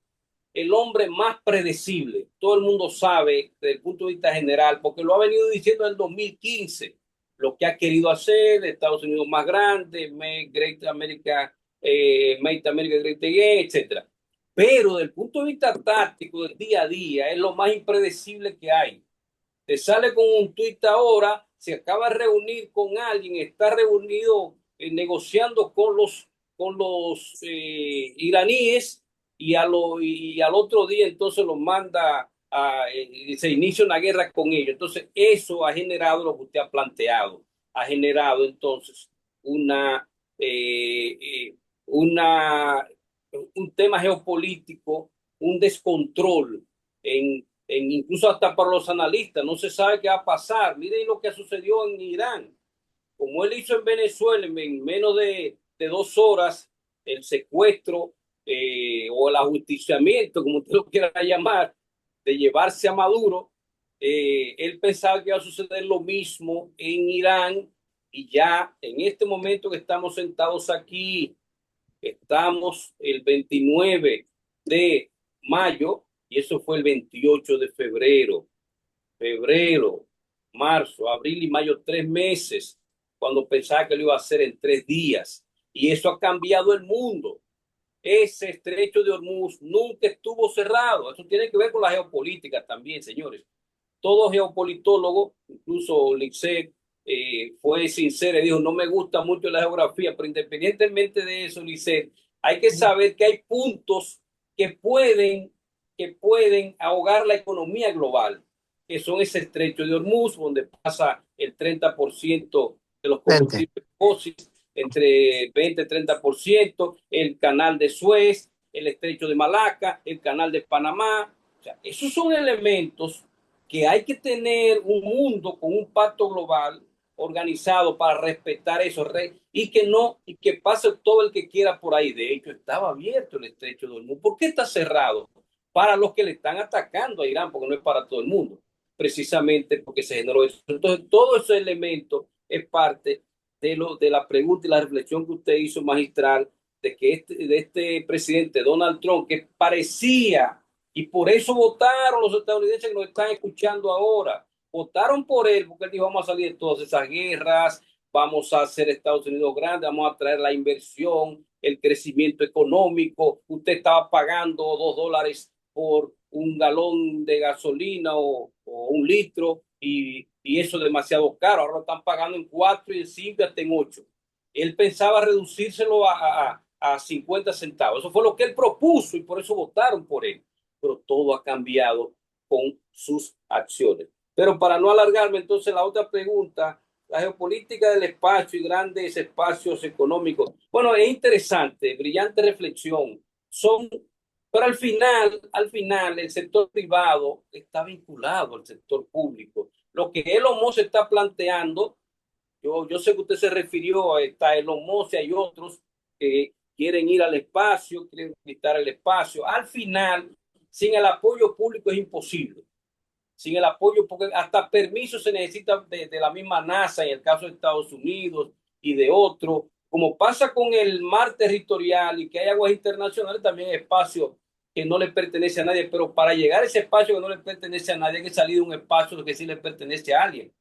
el hombre más predecible. Todo el mundo sabe, desde el punto de vista general, porque lo ha venido diciendo en el 2015, lo que ha querido hacer, Estados Unidos más grande, Great America, Make America Great Again, etc. Pero desde el punto de vista táctico, del día a día, es lo más impredecible que hay. Te sale con un tuit ahora, se acaba de reunir con alguien, está reunido negociando con los iraníes, y al otro día entonces los manda se inicia una guerra con ellos. Entonces eso ha generado lo que usted ha planteado, ha generado entonces eh, eh, una, un tema geopolítico, un descontrol incluso hasta para los analistas. No se sabe qué va a pasar. Miren lo que sucedió en Irán, como él hizo en Venezuela, en menos de 2 horas, el secuestro o el ajusticiamiento, como usted lo quiera llamar, de llevarse a Maduro. Él pensaba que iba a suceder lo mismo en Irán, y ya en este momento que estamos sentados aquí, estamos el 29 de mayo, y eso fue el 28 de febrero, marzo, abril y mayo, 3 meses, cuando pensaba que lo iba a hacer en 3 días. Y eso ha cambiado el mundo. Ese estrecho de Hormuz nunca estuvo cerrado. Eso tiene que ver con la geopolítica también, señores. Todo geopolitólogo, incluso Lixet, fue sincero y dijo: no me gusta mucho la geografía, pero independientemente de eso, Lixet, hay que saber que hay puntos que pueden ahogar la economía global, que son ese estrecho de Hormuz, donde pasa el 30% de los combustibles fósiles, entre 20 y 30%, el canal de Suez, el estrecho de Malaca, el canal de Panamá. O sea, esos son elementos que hay que tener un mundo con un pacto global organizado para respetar eso, y que pase todo el que quiera por ahí. De hecho, estaba abierto el estrecho de Hormuz. ¿Por qué está cerrado? Para los que le están atacando a Irán, porque no es para todo el mundo, precisamente porque se generó eso. Entonces, todo ese elemento es parte de la pregunta y la reflexión que usted hizo, magistral, de este presidente Donald Trump, que parecía, y por eso votaron los estadounidenses que nos están escuchando ahora, votaron por él, porque él dijo, vamos a salir de todas esas guerras, vamos a hacer Estados Unidos grande, vamos a traer la inversión, el crecimiento económico. Usted estaba pagando $2 por un galón de gasolina o un litro, y eso es demasiado caro. Ahora lo están pagando en 4 y en 5 hasta en 8. Él pensaba reducírselo a 50 centavos. Eso fue lo que él propuso y por eso votaron por él. Pero todo ha cambiado con sus acciones. Pero para no alargarme, entonces la otra pregunta, la geopolítica del espacio y grandes espacios económicos. Bueno, es interesante, brillante reflexión. Pero al final, el sector privado está vinculado al sector público. Lo que Elon Musk está planteando, yo sé que usted se refirió a Elon Musk y hay otros que quieren ir al espacio, quieren visitar el espacio. Al final, sin el apoyo público es imposible. Sin el apoyo, porque hasta permiso se necesita de la misma NASA en el caso de Estados Unidos y de otros. Como pasa con el mar territorial y que hay aguas internacionales, también hay espacio que no le pertenece a nadie, pero para llegar a ese espacio que no le pertenece a nadie hay que salir de un espacio que sí le pertenece a alguien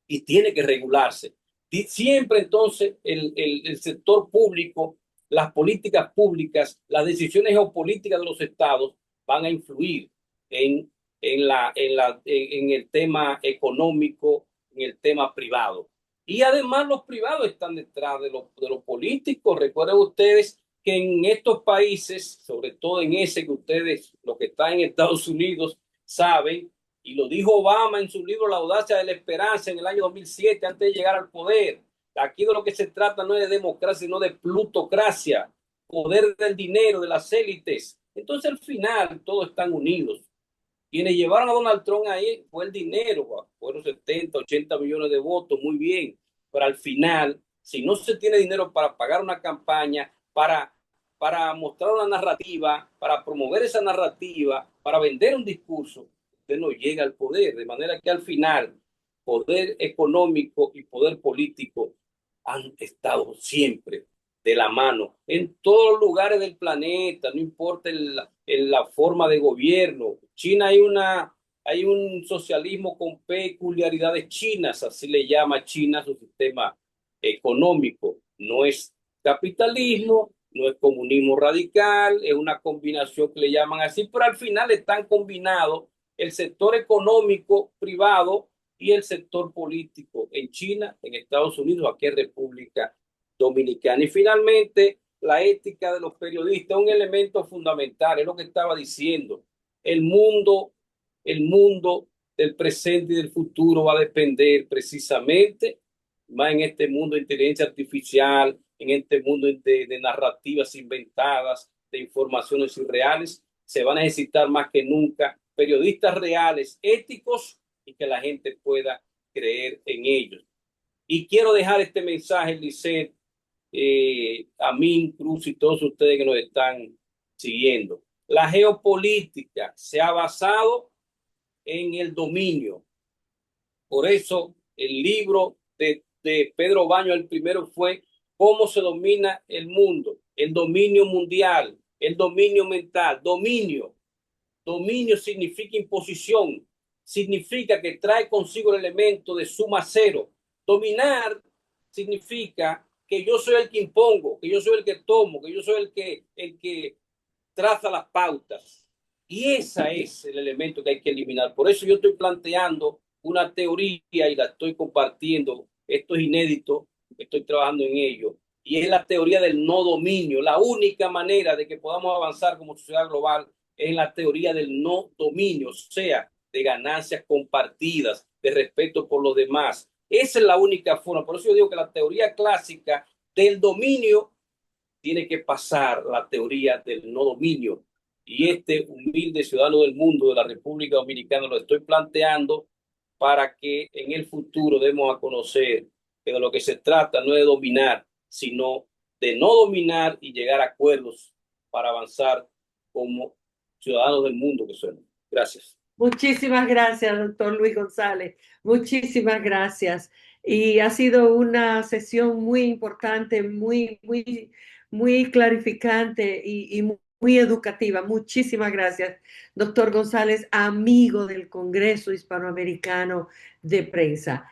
y tiene que regularse. Y siempre entonces el sector público, las políticas públicas, las decisiones geopolíticas de los estados van a influir en el tema económico, en el tema privado. Y además los privados están detrás de los políticos. Recuerden ustedes que en estos países, sobre todo en ese que ustedes, los que están en Estados Unidos, saben, y lo dijo Obama en su libro La audacia de la esperanza en el año 2007, antes de llegar al poder. Aquí de lo que se trata no es de democracia, sino de plutocracia, poder del dinero, de las élites. Entonces al final todos están unidos. Quienes llevaron a Donald Trump ahí fue el dinero, fueron 70, 80 millones de votos, muy bien. Pero al final, si no se tiene dinero para pagar una campaña, para mostrar una narrativa, para promover esa narrativa, para vender un discurso, usted no llega al poder. De manera que al final, poder económico y poder político han estado siempre de la mano en todos los lugares del planeta, no importa la forma de gobierno. China hay un socialismo con peculiaridades chinas, así le llama China su sistema económico. No es capitalismo, no es comunismo radical, es una combinación que le llaman así, pero al final están combinados el sector económico privado y el sector político en China, en Estados Unidos, aquí en República Dominicana. Y finalmente, la ética de los periodistas, un elemento fundamental, es lo que estaba diciendo. El mundo del presente y del futuro va a depender precisamente, más en este mundo de inteligencia artificial, en este mundo de narrativas inventadas, de informaciones irreales. Se va a necesitar más que nunca periodistas reales, éticos, y que la gente pueda creer en ellos. Y quiero dejar este mensaje, Lisset, Amin, Cruz y todos ustedes que nos están siguiendo. La geopolítica se ha basado en el dominio. Por eso el libro de Pedro Baños, el primero, fue Cómo se domina el mundo, el dominio mundial, el dominio mental. Dominio significa imposición, significa que trae consigo el elemento de suma cero. Dominar significa que yo soy el que impongo, que yo soy el que tomo, que yo soy el que traza las pautas. Y ese es el elemento que hay que eliminar. Por eso yo estoy planteando una teoría y la estoy compartiendo. Esto es inédito, estoy trabajando en ello. Y es la teoría del no dominio. La única manera de que podamos avanzar como sociedad global es la teoría del no dominio, o sea, de ganancias compartidas, de respeto por los demás. Esa es la única forma. Por eso yo digo que la teoría clásica del dominio tiene que pasar la teoría del no dominio. Y este humilde ciudadano del mundo de la República Dominicana lo estoy planteando para que en el futuro demos a conocer que de lo que se trata no es de dominar, sino de no dominar y llegar a acuerdos para avanzar como ciudadanos del mundo que somos. Gracias. Muchísimas gracias, doctor Luis González. Muchísimas gracias. Y ha sido una sesión muy importante, muy muy clarificante y muy educativa. Muchísimas gracias, doctor González, amigo del Congreso Hispanoamericano de Prensa.